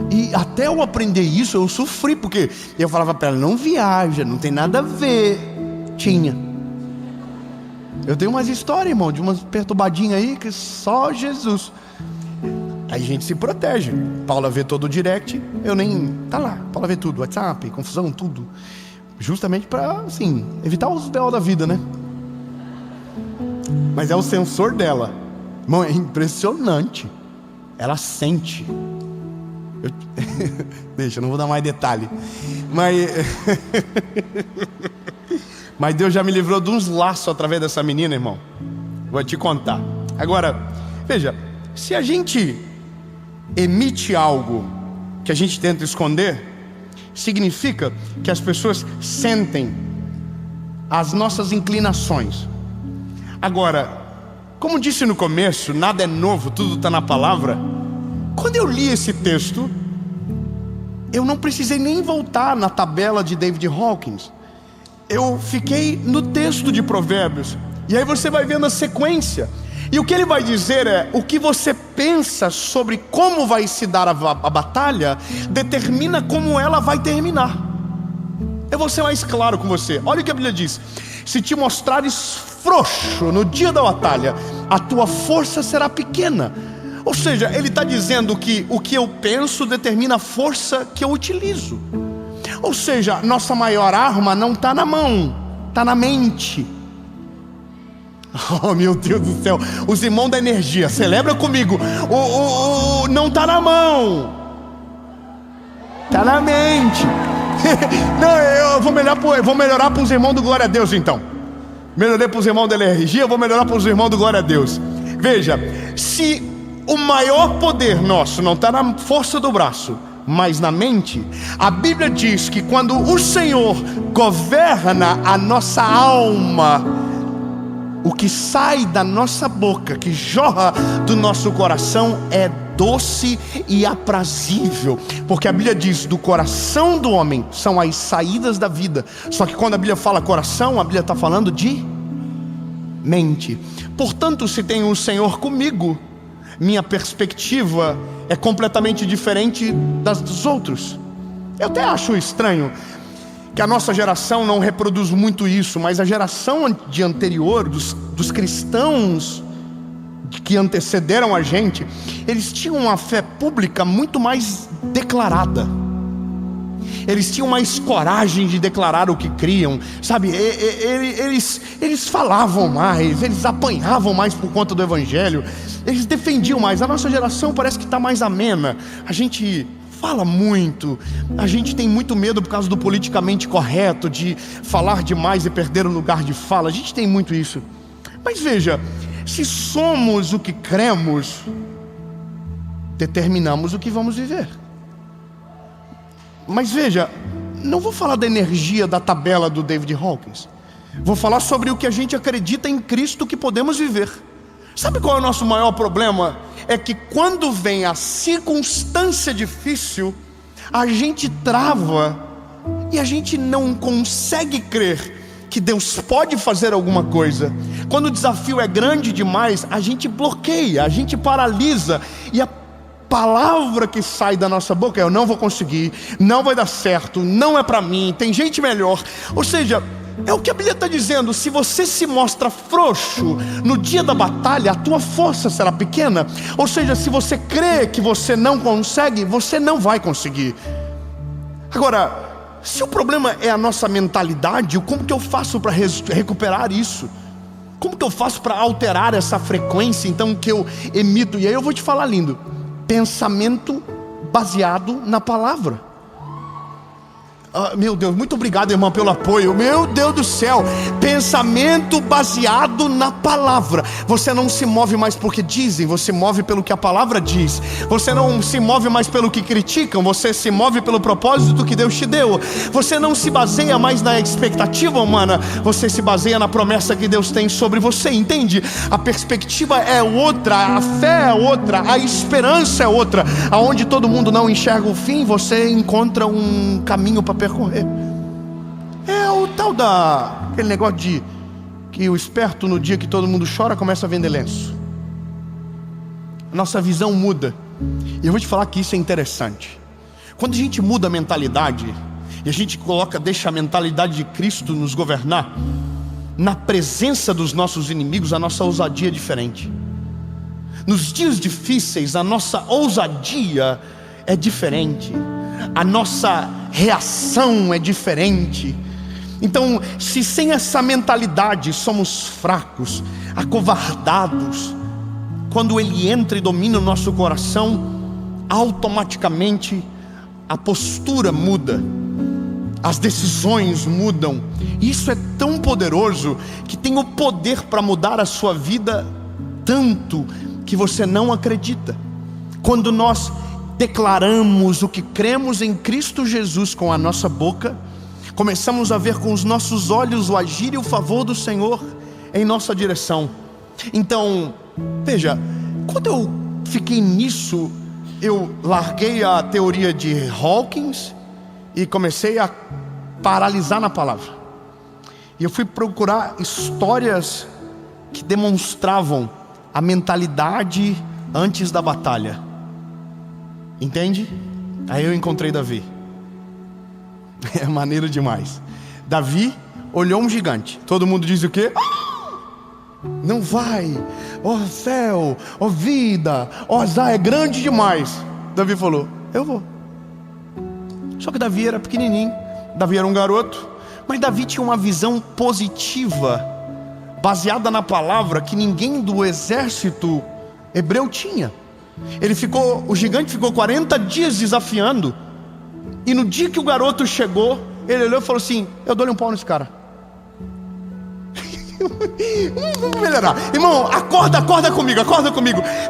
B: E até eu aprender isso, eu sofri, porque eu falava para ela: não viaja, não tem nada a ver. Tinha. Eu tenho umas histórias, irmão, de umas perturbadinhas aí que só Jesus. Aí a gente se protege. Paula vê todo o direct, eu nem... Tá lá, Paula vê tudo, WhatsApp, confusão, tudo. Justamente pra, assim, evitar os B.O. da vida, né? Mas é o sensor dela. Irmão, é impressionante. Ela sente. Deixa, eu não vou dar mais detalhe. Mas Deus já me livrou de uns laços através dessa menina, irmão. Vou te contar. Agora, veja, se a gente emite algo que a gente tenta esconder, significa que as pessoas sentem as nossas inclinações. Agora, como disse no começo, nada é novo, tudo está na palavra. Quando eu li esse texto, eu não precisei nem voltar na tabela de David Hawkins. Eu fiquei no texto de Provérbios. E aí você vai vendo a sequência. E o que ele vai dizer é: o que você pensa sobre como vai se dar a batalha determina como ela vai terminar. Eu vou ser mais claro com você. Olha o que a Bíblia diz: se te mostrares frouxo no dia da batalha, a tua força será pequena. Ou seja, ele está dizendo que o que eu penso determina a força que eu utilizo. Ou seja, nossa maior arma não está na mão, está na mente. Oh, meu Deus do céu. Os irmãos da energia, celebra comigo. Não está na mão, está na mente. Não, eu vou melhorar para os irmãos do Glória a Deus então. Melhorei para os irmãos da energia, eu vou melhorar para os irmãos do Glória a Deus. Veja, se o maior poder nosso não está na força do braço, mas na mente, a Bíblia diz que quando o Senhor governa a nossa alma, o que sai da nossa boca, que jorra do nosso coração, é doce e aprazível, porque a Bíblia diz: do coração do homem são as saídas da vida. Só que quando a Bíblia fala coração, a Bíblia está falando de mente. Portanto, se tem o Senhor comigo, minha perspectiva é completamente diferente das dos outros. Eu até acho estranho que a nossa geração não reproduz muito isso, mas a geração de anterior, dos cristãos que antecederam a gente, eles tinham uma fé pública muito mais declarada. Eles tinham mais coragem de declarar o que criam, sabe? Eles falavam mais, eles apanhavam mais por conta do evangelho, eles defendiam mais. A nossa geração parece que está mais amena. A gente fala muito, a gente tem muito medo por causa do politicamente correto, de falar demais e perder o lugar de fala. A gente tem muito isso. Mas veja, se somos o que cremos, determinamos o que vamos viver. Mas veja, não vou falar da energia da tabela do David Hawkins. Vou falar sobre o que a gente acredita em Cristo que podemos viver. Sabe qual é o nosso maior problema? É que quando vem a circunstância difícil, a gente trava e a gente não consegue crer que Deus pode fazer alguma coisa. Quando o desafio é grande demais, a gente bloqueia, a gente paralisa, e a palavra que sai da nossa boca é: eu não vou conseguir, não vai dar certo, não é para mim, tem gente melhor. Ou seja, é o que a Bíblia está dizendo: se você se mostra frouxo no dia da batalha, a tua força será pequena. Ou seja, se você crê que você não consegue, você não vai conseguir. Agora, se o problema é a nossa mentalidade, como que eu faço para recuperar isso? Como que eu faço para alterar essa frequência então que eu emito? E aí eu vou te falar, lindo: pensamento baseado na palavra. Meu Deus, muito obrigado, irmão, pelo apoio. Meu Deus do céu, pensamento baseado na palavra. Você não se move mais porque dizem, você move pelo que a palavra diz. Você não se move mais pelo que criticam, você se move pelo propósito que Deus te deu. Você não se baseia mais na expectativa humana, você se baseia na promessa que Deus tem sobre você, entende? A perspectiva é outra, a fé é outra, a esperança é outra. Aonde todo mundo não enxerga o fim, você encontra um caminho para percorrer. É o tal aquele negócio de que o esperto, no dia que todo mundo chora, começa a vender lenço. Nossa visão muda. E eu vou te falar que isso é interessante. Quando a gente muda a mentalidade e a gente deixa a mentalidade de Cristo nos governar, na presença dos nossos inimigos, a nossa ousadia é diferente. Nos dias difíceis, a nossa ousadia é diferente, a nossa reação é diferente. Então, se sem essa mentalidade somos fracos, acovardados, quando Ele entra e domina o nosso coração, automaticamente a postura muda, as decisões mudam. Isso é tão poderoso que tem o poder para mudar a sua vida tanto que você não acredita. Quando nós declaramos o que cremos em Cristo Jesus com a nossa boca, começamos a ver com os nossos olhos o agir e o favor do Senhor em nossa direção. Então, veja, quando eu fiquei nisso, eu larguei a teoria de Hawkins e comecei a paralisar na palavra. E eu fui procurar histórias que demonstravam a mentalidade antes da batalha. Entende? Aí eu encontrei Davi. É maneiro demais. Davi olhou um gigante. Todo mundo diz o quê? Não vai. Ó céu, ó vida, ó azar, é grande demais. Davi falou: eu vou. Só que Davi era pequenininho, Davi era um garoto, mas Davi tinha uma visão positiva, baseada na palavra, que ninguém do exército hebreu tinha. O gigante ficou 40 dias desafiando, e no dia que o garoto chegou, ele olhou e falou assim: eu dou-lhe um pau nesse cara. Vamos melhorar. Irmão, acorda comigo.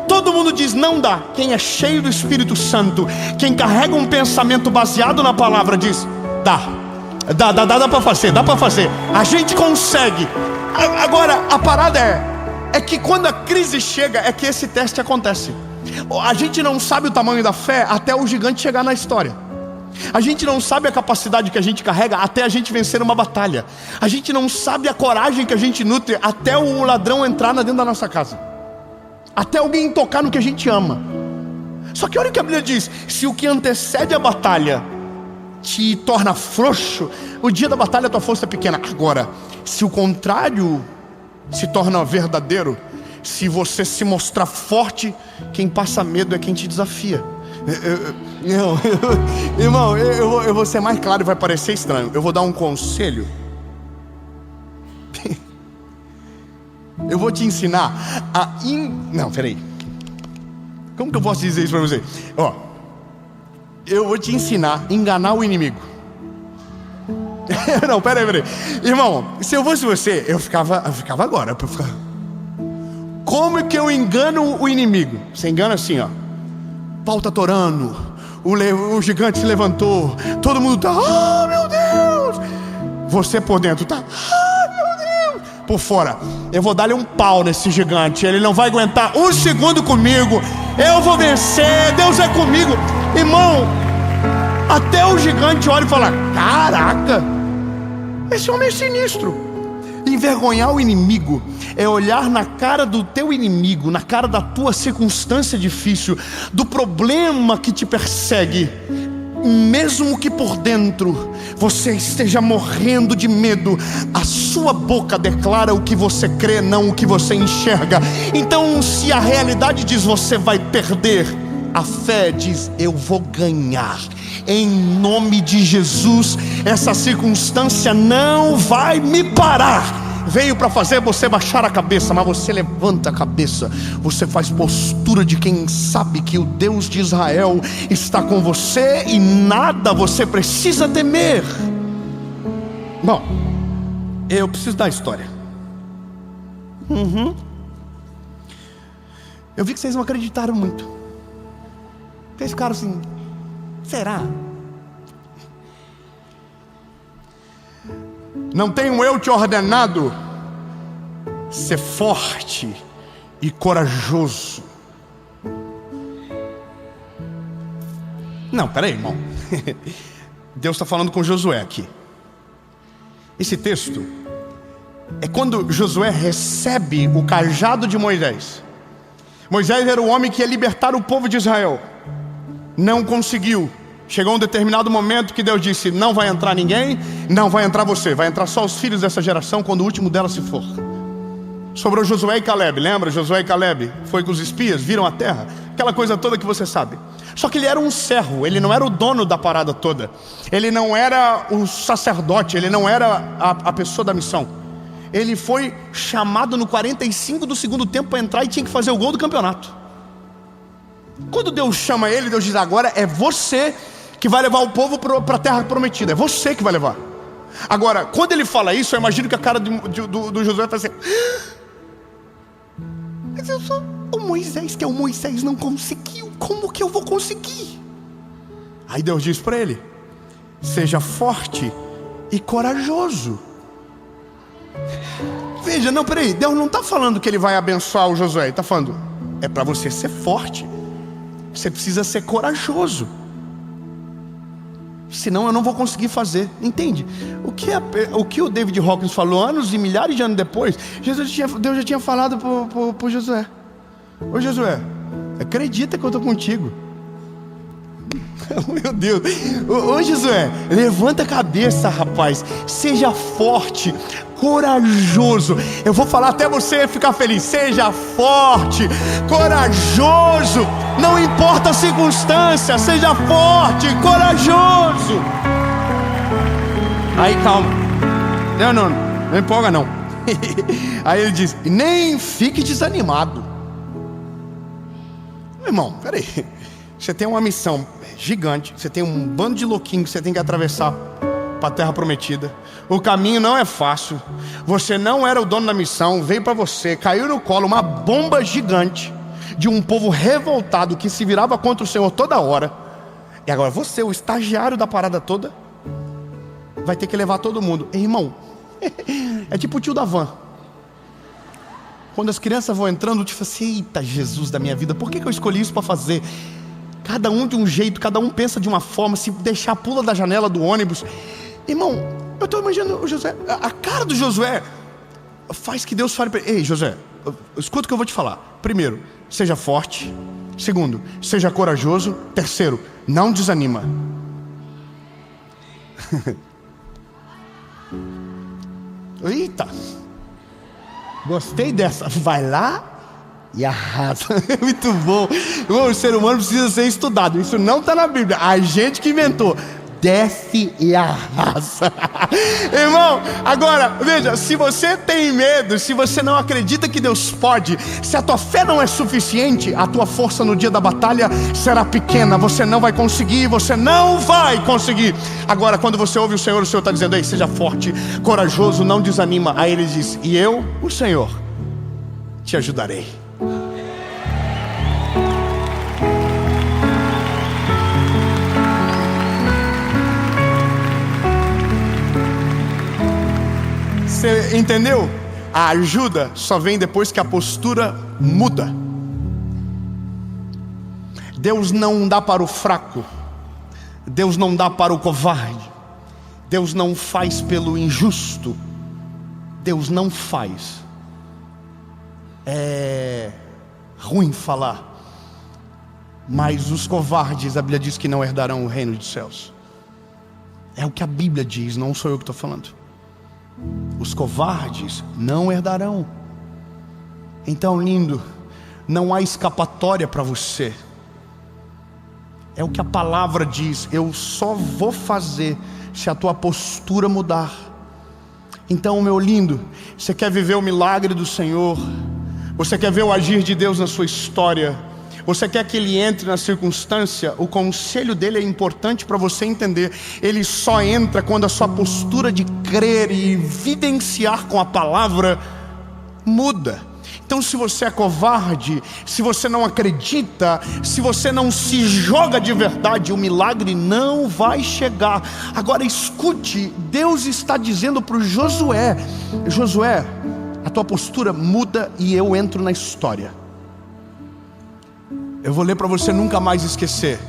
B: Todo mundo diz não dá. Quem é cheio do Espírito Santo, quem carrega um pensamento baseado na palavra, diz dá pra fazer. A gente consegue. Agora, a parada é que quando a crise chega, é que esse teste acontece. A gente não sabe o tamanho da fé até o gigante chegar na história. A gente não sabe a capacidade que a gente carrega até a gente vencer uma batalha. A gente não sabe a coragem que a gente nutre até o ladrão entrar dentro da nossa casa, até alguém tocar no que a gente ama. Só que olha o que a Bíblia diz: se o que antecede a batalha te torna frouxo, o dia da batalha a tua força é pequena. Agora, se o contrário se torna verdadeiro, se você se mostrar forte, quem passa medo é quem te desafia. Irmão, eu vou ser mais claro e vai parecer estranho. Eu vou dar um conselho. Eu vou te ensinar Não, peraí. Como que eu posso dizer isso pra você? Eu vou te ensinar a enganar o inimigo. Não, peraí. Irmão, se eu fosse você, eu ficava agora. Como é que eu engano o inimigo? Você engana assim, ó. Pau tá torando, o gigante se levantou, todo mundo tá, oh meu Deus. Você por dentro tá, oh meu Deus. Por fora, eu vou dar-lhe um pau nesse gigante, ele não vai aguentar um segundo comigo, eu vou vencer, Deus é comigo. Irmão, até o gigante olha e fala: caraca, esse homem é sinistro. Envergonhar o inimigo é olhar na cara do teu inimigo, na cara da tua circunstância difícil, do problema que te persegue, mesmo que por dentro você esteja morrendo de medo. A sua boca declara o que você crê, não o que você enxerga. Então, se a realidade diz você vai perder, a fé diz eu vou ganhar. Em nome de Jesus, essa circunstância não vai me parar. Veio para fazer você baixar a cabeça, mas você levanta a cabeça. Você faz postura de quem sabe que o Deus de Israel está com você e nada você precisa temer. Bom, eu preciso da história. Eu vi que vocês não acreditaram muito. Vocês ficaram assim: será? Não tenho eu te ordenado ser forte e corajoso? Não, peraí, irmão. Deus está falando com Josué aqui. Esse texto é quando Josué recebe o cajado de Moisés. Moisés era o homem que ia libertar o povo de Israel. Não conseguiu. Chegou um determinado momento que Deus disse: não vai entrar ninguém, não vai entrar você, vai entrar só os filhos dessa geração quando o último dela se for. Sobrou Josué e Caleb, lembra? Josué e Caleb foi com os espias, viram a terra, aquela coisa toda que você sabe. Só que ele era um servo, ele não era o dono da parada toda. Ele não era o sacerdote, ele não era a pessoa da missão. Ele foi chamado no 45 do segundo tempo para entrar e tinha que fazer o gol do campeonato. Quando Deus chama ele, Deus diz: agora é você que vai levar o povo para a terra prometida. É você que vai levar. Agora, quando ele fala isso, eu imagino que a cara do Josué vai ser: mas eu sou o Moisés, que é o Moisés não conseguiu. Como que eu vou conseguir? Aí Deus diz para ele: seja forte e corajoso. Veja, não, peraí, Deus não está falando que ele vai abençoar o Josué. Ele está falando: é para você ser forte. Você precisa ser corajoso. Senão eu não vou conseguir fazer. Entende? O que o David Hawkins falou anos e milhares de anos depois, Deus já tinha falado para Josué: ô Josué, acredita que eu estou contigo. Meu Deus. Ô Josué, levanta a cabeça, rapaz. Seja forte, corajoso. Eu vou falar até você ficar feliz. Seja forte, corajoso. Não importa a circunstância, seja forte, corajoso. Aí calma. Não empolga não. Aí ele diz: nem fique desanimado. Meu irmão, peraí. Você tem uma missão gigante, você tem um bando de louquinhos que você tem que atravessar para a terra prometida. O caminho não é fácil. Você não era o dono da missão. Veio para você, caiu no colo uma bomba gigante de um povo revoltado que se virava contra o Senhor toda hora. E agora você, o estagiário da parada toda, vai ter que levar todo mundo. Irmão, é tipo o tio da van. Quando as crianças vão entrando, tu fala assim: eita Jesus da minha vida, por que eu escolhi isso para fazer? Cada um de um jeito, cada um pensa de uma forma. Se deixar, pula da janela do ônibus. Irmão, eu estou imaginando o Josué, a cara do Josué faz que Deus fale para ele: ei Josué, escuta o que eu vou te falar. Primeiro, seja forte. Segundo, seja corajoso. Terceiro, não desanima. Eita, gostei dessa. Vai lá e arrasa. Muito bom. O ser humano precisa ser estudado. Isso não está na Bíblia. A gente que inventou. Desce e arrasa. Irmão, agora, veja, se você tem medo, se você não acredita que Deus pode, se a tua fé não é suficiente, a tua força no dia da batalha será pequena. Você não vai conseguir, você não vai conseguir. Agora, quando você ouve o Senhor está dizendo: ei, seja forte, corajoso, não desanima. Aí ele diz: e eu, o Senhor, te ajudarei. Você entendeu? A ajuda só vem depois que a postura muda. Deus não dá para o fraco. Deus não dá para o covarde. Deus não faz pelo injusto. Deus não faz. É ruim falar, mas os covardes, a Bíblia diz que não herdarão o reino dos céus. É o que a Bíblia diz, não sou eu que estou falando. Os covardes não herdarão. Então, lindo, não há escapatória para você. É o que a palavra diz. Eu só vou fazer se a tua postura mudar. Então, meu lindo, você quer viver o milagre do Senhor? Você quer ver o agir de Deus na sua história? Você quer que Ele entre na circunstância? O conselho dele é importante para você entender. Ele só entra quando a sua postura de crer e vivenciar com a palavra muda. Então, se você é covarde, se você não acredita, se você não se joga de verdade, o milagre não vai chegar. Agora escute, Deus está dizendo para o Josué: Josué, a tua postura muda e eu entro na história. Eu vou ler para você nunca mais esquecer.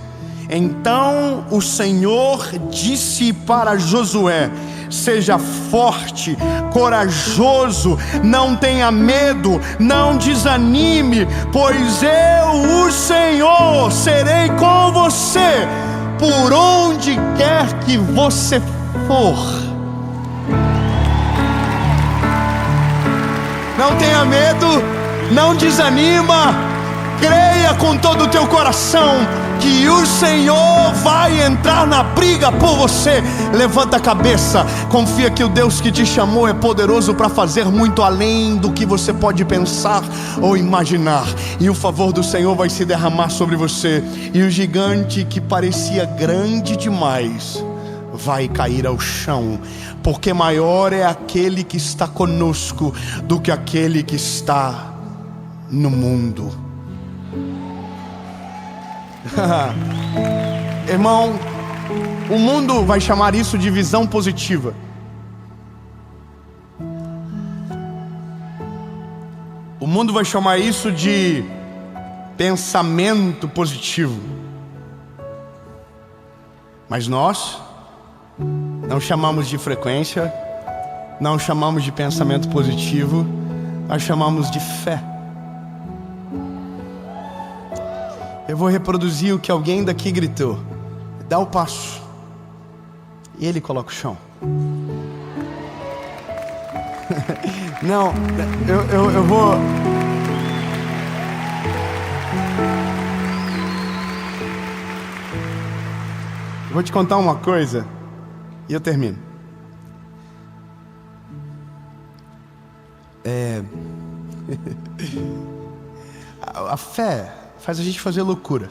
B: Então o Senhor disse para Josué: seja forte, corajoso, não tenha medo, não desanime, pois eu, o Senhor, serei com você por onde quer que você for. Não tenha medo, não desanima. Creia com todo o teu coração que o Senhor vai entrar na briga por você. Levanta a cabeça, confia que o Deus que te chamou é poderoso para fazer muito além do que você pode pensar ou imaginar. E o favor do Senhor vai se derramar sobre você. E o gigante que parecia grande demais vai cair ao chão, porque maior é aquele que está conosco do que aquele que está no mundo. Irmão, o mundo vai chamar isso de visão positiva. O mundo vai chamar isso de pensamento positivo. Mas nós não chamamos de frequência, não chamamos de pensamento positivo, nós chamamos de fé. Eu vou reproduzir o que alguém daqui gritou: dá o passo. E ele coloca o chão. Não, eu vou... Eu vou te contar uma coisa e eu termino. A fé faz a gente fazer loucura.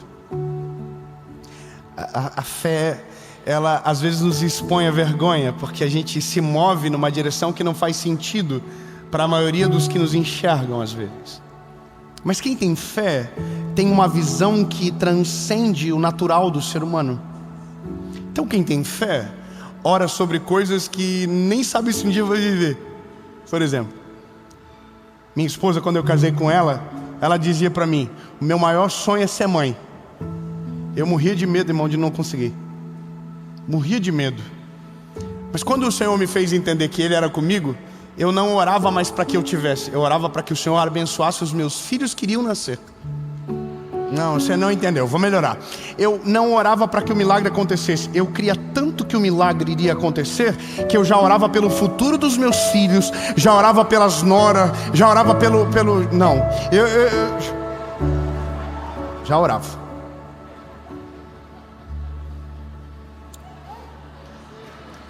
B: A fé ela às vezes nos expõe a vergonha, porque a gente se move numa direção que não faz sentido para a maioria dos que nos enxergam às vezes. Mas quem tem fé tem uma visão que transcende o natural do ser humano. Então quem tem fé ora sobre coisas que nem sabe se um dia vai viver. Por exemplo, minha esposa, quando eu casei com ela, ela dizia para mim: o meu maior sonho é ser mãe. Eu morria de medo, irmão, de não conseguir. Morria de medo. Mas quando o Senhor me fez entender que Ele era comigo, eu não orava mais para que eu tivesse, eu orava para que o Senhor abençoasse os meus filhos que iriam nascer. Não, você não entendeu, vou melhorar. Eu não orava para que o milagre acontecesse. Eu cria tanto que o milagre iria acontecer, que eu já orava pelo futuro dos meus filhos, já orava pelas noras, já orava pelo... Não, eu já orava.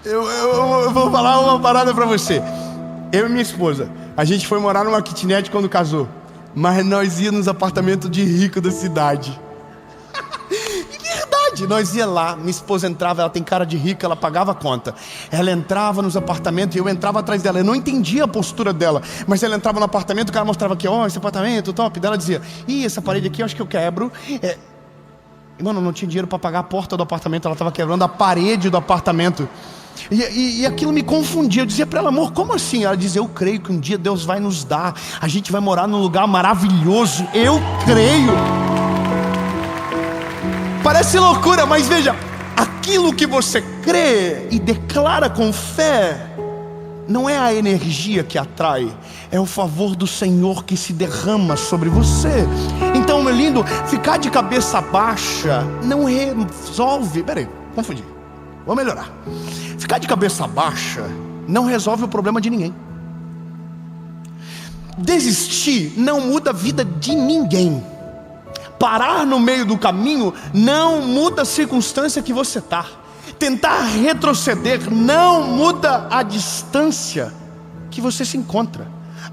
B: Eu vou falar uma parada para você. Eu e minha esposa, a gente foi morar numa kitnet quando casou, mas nós íamos nos apartamentos de rico da cidade. Verdade, nós ia lá, minha esposa entrava, ela tem cara de rica, ela pagava a conta. Ela entrava nos apartamentos e eu entrava atrás dela. Eu não entendia a postura dela, mas ela entrava no apartamento, o cara mostrava aqui, ó, esse apartamento top. Daí ela dizia: ih, essa parede aqui eu acho que eu quebro. Mano, não tinha dinheiro para pagar a porta do apartamento, ela estava quebrando a parede do apartamento. E aquilo me confundia. Eu dizia para ela: amor, como assim? Ela dizia: eu creio que um dia Deus vai nos dar, a gente vai morar num lugar maravilhoso. Eu creio. Parece loucura, mas veja, aquilo que você crê e declara com fé não é a energia que atrai, é o favor do Senhor que se derrama sobre você. Então, meu lindo, ficar de cabeça baixa não resolve. Peraí, confundi, vou melhorar. Ficar de cabeça baixa não resolve o problema de ninguém. Desistir não muda a vida de ninguém. Parar no meio do caminho não muda a circunstância que você está. Tentar retroceder não muda a distância que você se encontra.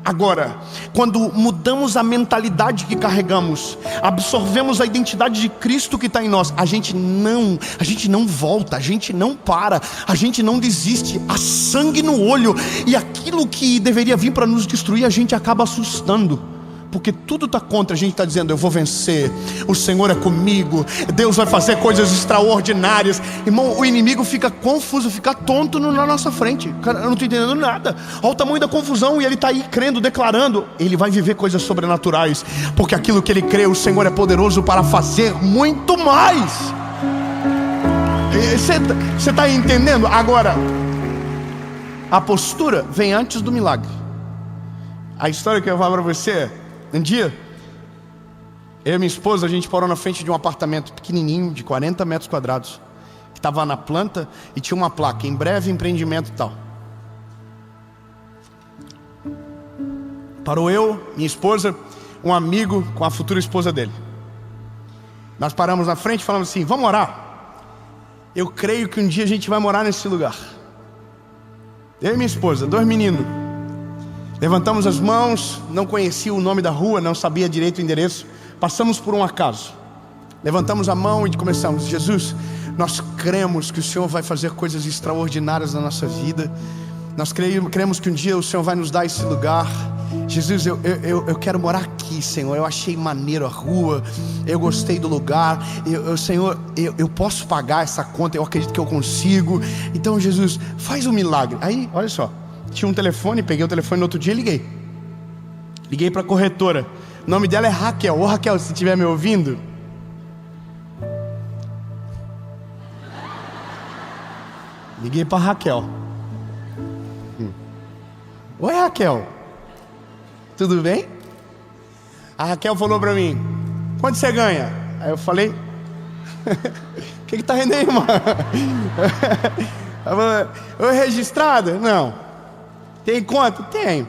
B: Agora, quando mudamos a mentalidade que carregamos, absorvemos a identidade de Cristo que está em nós, a gente não volta, a gente não para, a gente não desiste, há sangue no olho, e aquilo que deveria vir para nos destruir, a gente acaba assustando. Porque tudo está contra, a gente está dizendo: eu vou vencer, o Senhor é comigo, Deus vai fazer coisas extraordinárias. Irmão, o inimigo fica confuso, fica tonto na nossa frente. Cara, eu não estou entendendo nada. Olha o tamanho da confusão, e ele está aí crendo, declarando. Ele vai viver coisas sobrenaturais, porque aquilo que ele crê, o Senhor é poderoso para fazer muito mais. Você está entendendo? Agora, a postura vem antes do milagre. A história que eu vou falar para você é: um dia, eu e minha esposa, a gente parou na frente de um apartamento pequenininho, de 40 metros quadrados, que estava na planta e tinha uma placa: em breve empreendimento e tal. Parou eu, minha esposa, um amigo com a futura esposa dele. Nós paramos na frente e falamos assim: vamos orar. Eu creio que um dia a gente vai morar nesse lugar. Eu e minha esposa, 2 meninos. Levantamos as mãos, não conhecia o nome da rua, não sabia direito o endereço. Passamos por um acaso. Levantamos a mão e começamos: Jesus, nós cremos que o Senhor vai fazer coisas extraordinárias na nossa vida. Nós cremos que um dia o Senhor vai nos dar esse lugar. Jesus, eu quero morar aqui, Senhor. Eu achei maneiro a rua, eu gostei do lugar. Senhor, eu posso pagar essa conta, eu acredito que eu consigo. Então, Jesus, faz um milagre. Aí, olha só, tinha um telefone, peguei o telefone no outro dia e liguei. Liguei para a corretora. O nome dela é Raquel. Ô Raquel, se estiver me ouvindo, liguei para Raquel. Oi, Raquel, tudo bem? A Raquel falou para mim: quanto você ganha? Aí eu falei: o que tá rendendo, irmão? Ela falou: oi, registrada? Não. Tem conta? Tenho.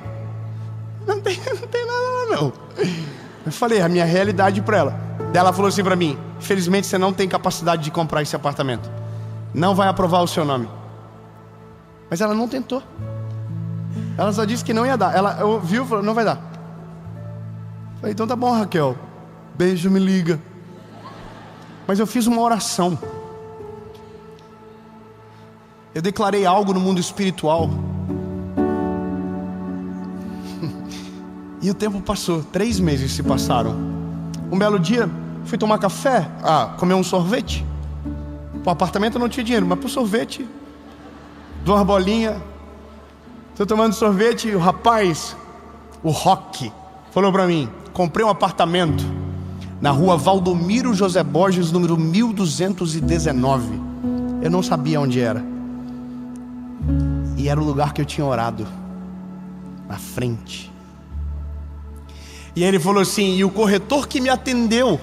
B: Não tem nada lá, não. Eu falei a minha realidade para ela. Daí ela falou assim para mim: infelizmente você não tem capacidade de comprar esse apartamento, não vai aprovar o seu nome. Mas ela não tentou. Ela só disse que não ia dar. Ela ouviu e falou: não vai dar. Eu falei: então tá bom, Raquel, beijo, me liga. Mas eu fiz uma oração. eu declarei algo no mundo espiritual. E o tempo passou, 3 meses se passaram. Um belo dia, fui tomar café, comer um sorvete. Pro apartamento eu não tinha dinheiro, mas pro sorvete, 2 bolinhas. Tô tomando sorvete e o rapaz, o Roque, falou pra mim: comprei um apartamento na rua Valdomiro José Borges, número 1219. Eu não sabia onde era. E era o lugar que eu tinha orado, na frente. E ele falou assim, e o corretor que me atendeu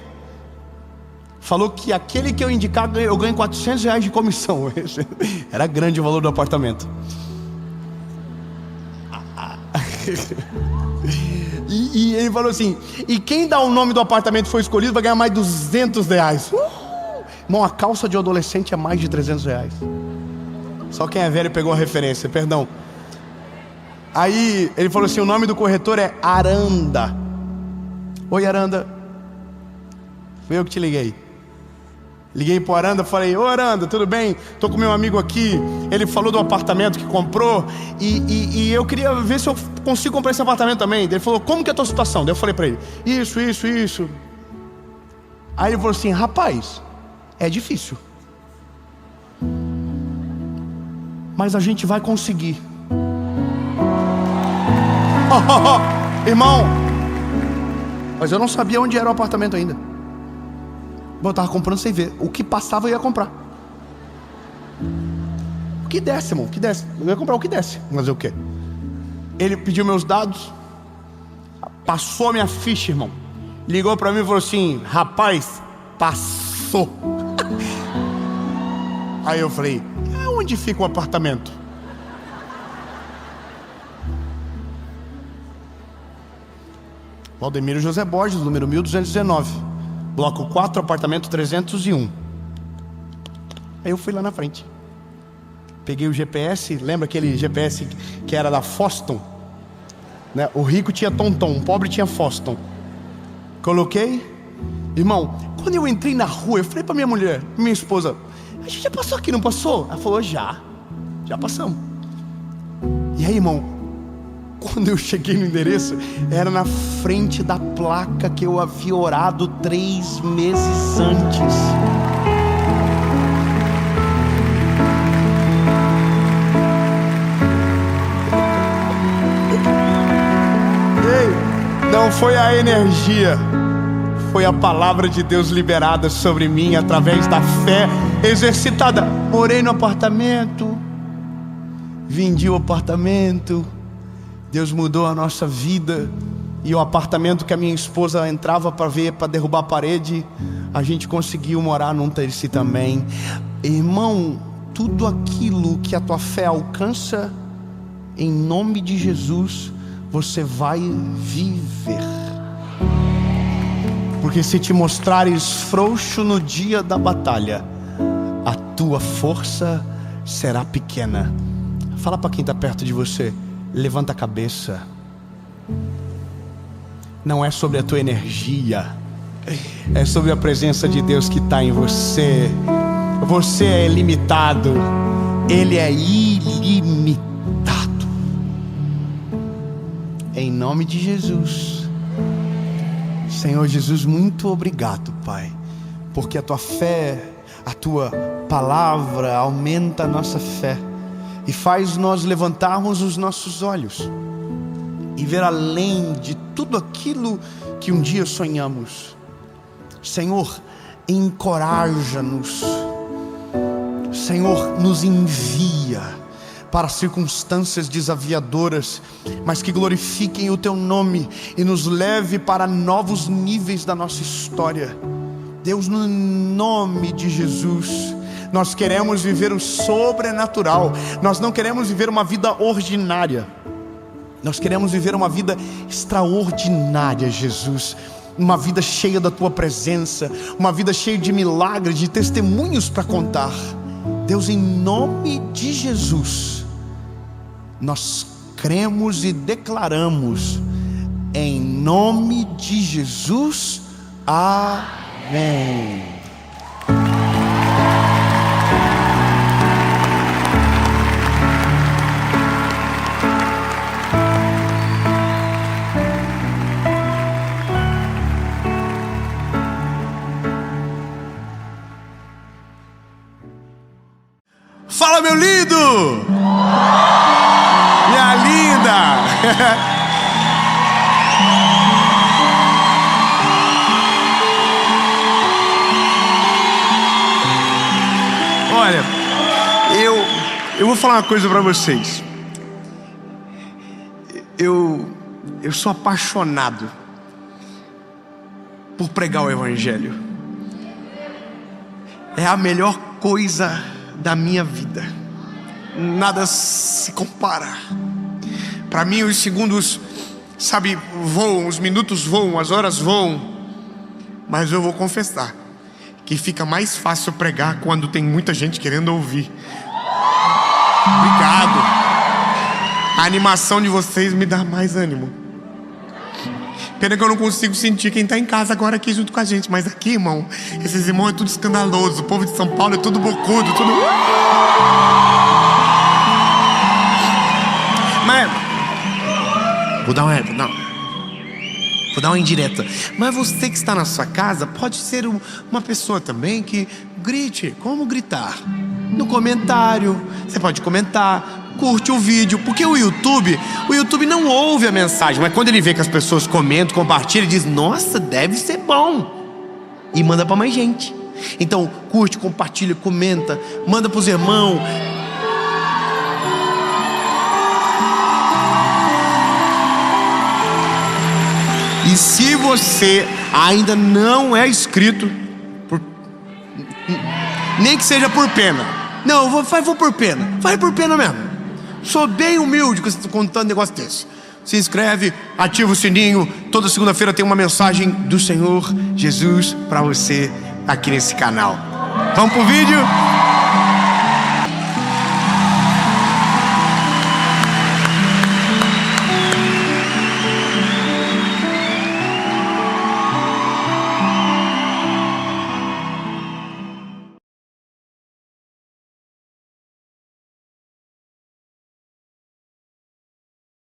B: falou que aquele que eu indicar, eu ganho R$400 de comissão. Era grande o valor do apartamento. E ele falou assim, e quem dá o nome do apartamento foi escolhido vai ganhar mais R$200. Irmão, a calça de adolescente é mais de R$300. Só quem é velho pegou a referência, perdão. Aí ele falou assim, o nome do corretor é Aranda. Oi, Aranda. Foi eu que te liguei. Liguei pro Aranda, falei, ô Aranda, tudo bem? Tô com meu amigo aqui, ele falou do apartamento que comprou e eu queria ver se eu consigo comprar esse apartamento também. Ele falou, como que é a tua situação? Daí eu falei pra ele, isso. Aí ele falou assim, rapaz, é difícil, mas a gente vai conseguir. Irmão, mas eu não sabia onde era o apartamento ainda. Eu tava comprando sem ver. O que passava eu ia comprar. O que desce, irmão, o que desce. Eu ia comprar o que desce. Mas o quê? Ele pediu meus dados, passou a minha ficha, irmão. Ligou pra mim e falou assim, rapaz, passou. Aí eu falei, onde fica o apartamento? Valdomiro José Borges, número 1219, bloco 4, apartamento 301. Aí eu fui lá na frente, peguei o GPS. Lembra aquele GPS que era da Foston, né? O rico tinha Tonton, o pobre tinha Foston. Coloquei. Irmão, quando eu entrei na rua, eu falei pra minha mulher, minha esposa, a gente já passou aqui, não passou? Ela falou, já passamos. E aí, irmão, quando eu cheguei no endereço, era na frente da placa que eu havia orado 3 meses antes. Ei, não foi a energia, foi a palavra de Deus liberada sobre mim através da fé exercitada. Morei no apartamento, vendi o apartamento. Deus mudou a nossa vida. E o apartamento que a minha esposa entrava para ver, para derrubar a parede, a gente conseguiu morar num desse também. Irmão, tudo aquilo que a tua fé alcança, em nome de Jesus, você vai viver. Porque se te mostrares frouxo no dia da batalha, a tua força será pequena. Fala para quem está perto de você, levanta a cabeça. Não é sobre a tua energia, é sobre a presença de Deus que está em você. Você é limitado, Ele é ilimitado. Em nome de Jesus. Senhor Jesus, muito obrigado, Pai, porque a tua fé, a tua palavra aumenta a nossa fé e faz nós levantarmos os nossos olhos e ver além de tudo aquilo que um dia sonhamos. Senhor, encoraja-nos. Senhor, nos envia para circunstâncias desafiadoras, mas que glorifiquem o teu nome e nos leve para novos níveis da nossa história. Deus, no nome de Jesus, nós queremos viver o sobrenatural. Nós não queremos viver uma vida ordinária, nós queremos viver uma vida extraordinária, Jesus. Uma vida cheia da tua presença, uma vida cheia de milagres, de testemunhos para contar. Deus, em nome de Jesus, nós cremos e declaramos, em nome de Jesus, amém.
A: querido, minha linda. Olha, eu vou falar uma coisa para vocês. Eu sou apaixonado por pregar o Evangelho. É a melhor coisa da minha vida. Nada se compara. Para mim os segundos, sabe, voam, os minutos voam, as horas voam. Mas eu vou confessar que fica mais fácil pregar quando tem muita gente querendo ouvir. Obrigado. A animação de vocês me dá mais ânimo. Pena que eu não consigo sentir quem está em casa agora aqui junto com a gente. Mas aqui, irmão, esses irmãos é tudo escandaloso. O povo de São Paulo é tudo bocudo, tudo... Mas... Vou dar uma indireta. Mas você que está na sua casa pode ser uma pessoa também que grite. Como gritar? No comentário. Você pode comentar, curte o vídeo. Porque o YouTube não ouve a mensagem, mas quando ele vê que as pessoas comentam, compartilham, ele diz: nossa, deve ser bom. E manda para mais gente. Então curte, compartilha, comenta, manda para os irmãos. E se você ainda não é inscrito, nem que seja por pena. Não, vou por pena. Vai por pena mesmo. Sou bem humilde contando um negócio desse. Se inscreve, ativa o sininho. Toda segunda-feira tem uma mensagem do Senhor Jesus para você aqui nesse canal. Vamos pro vídeo?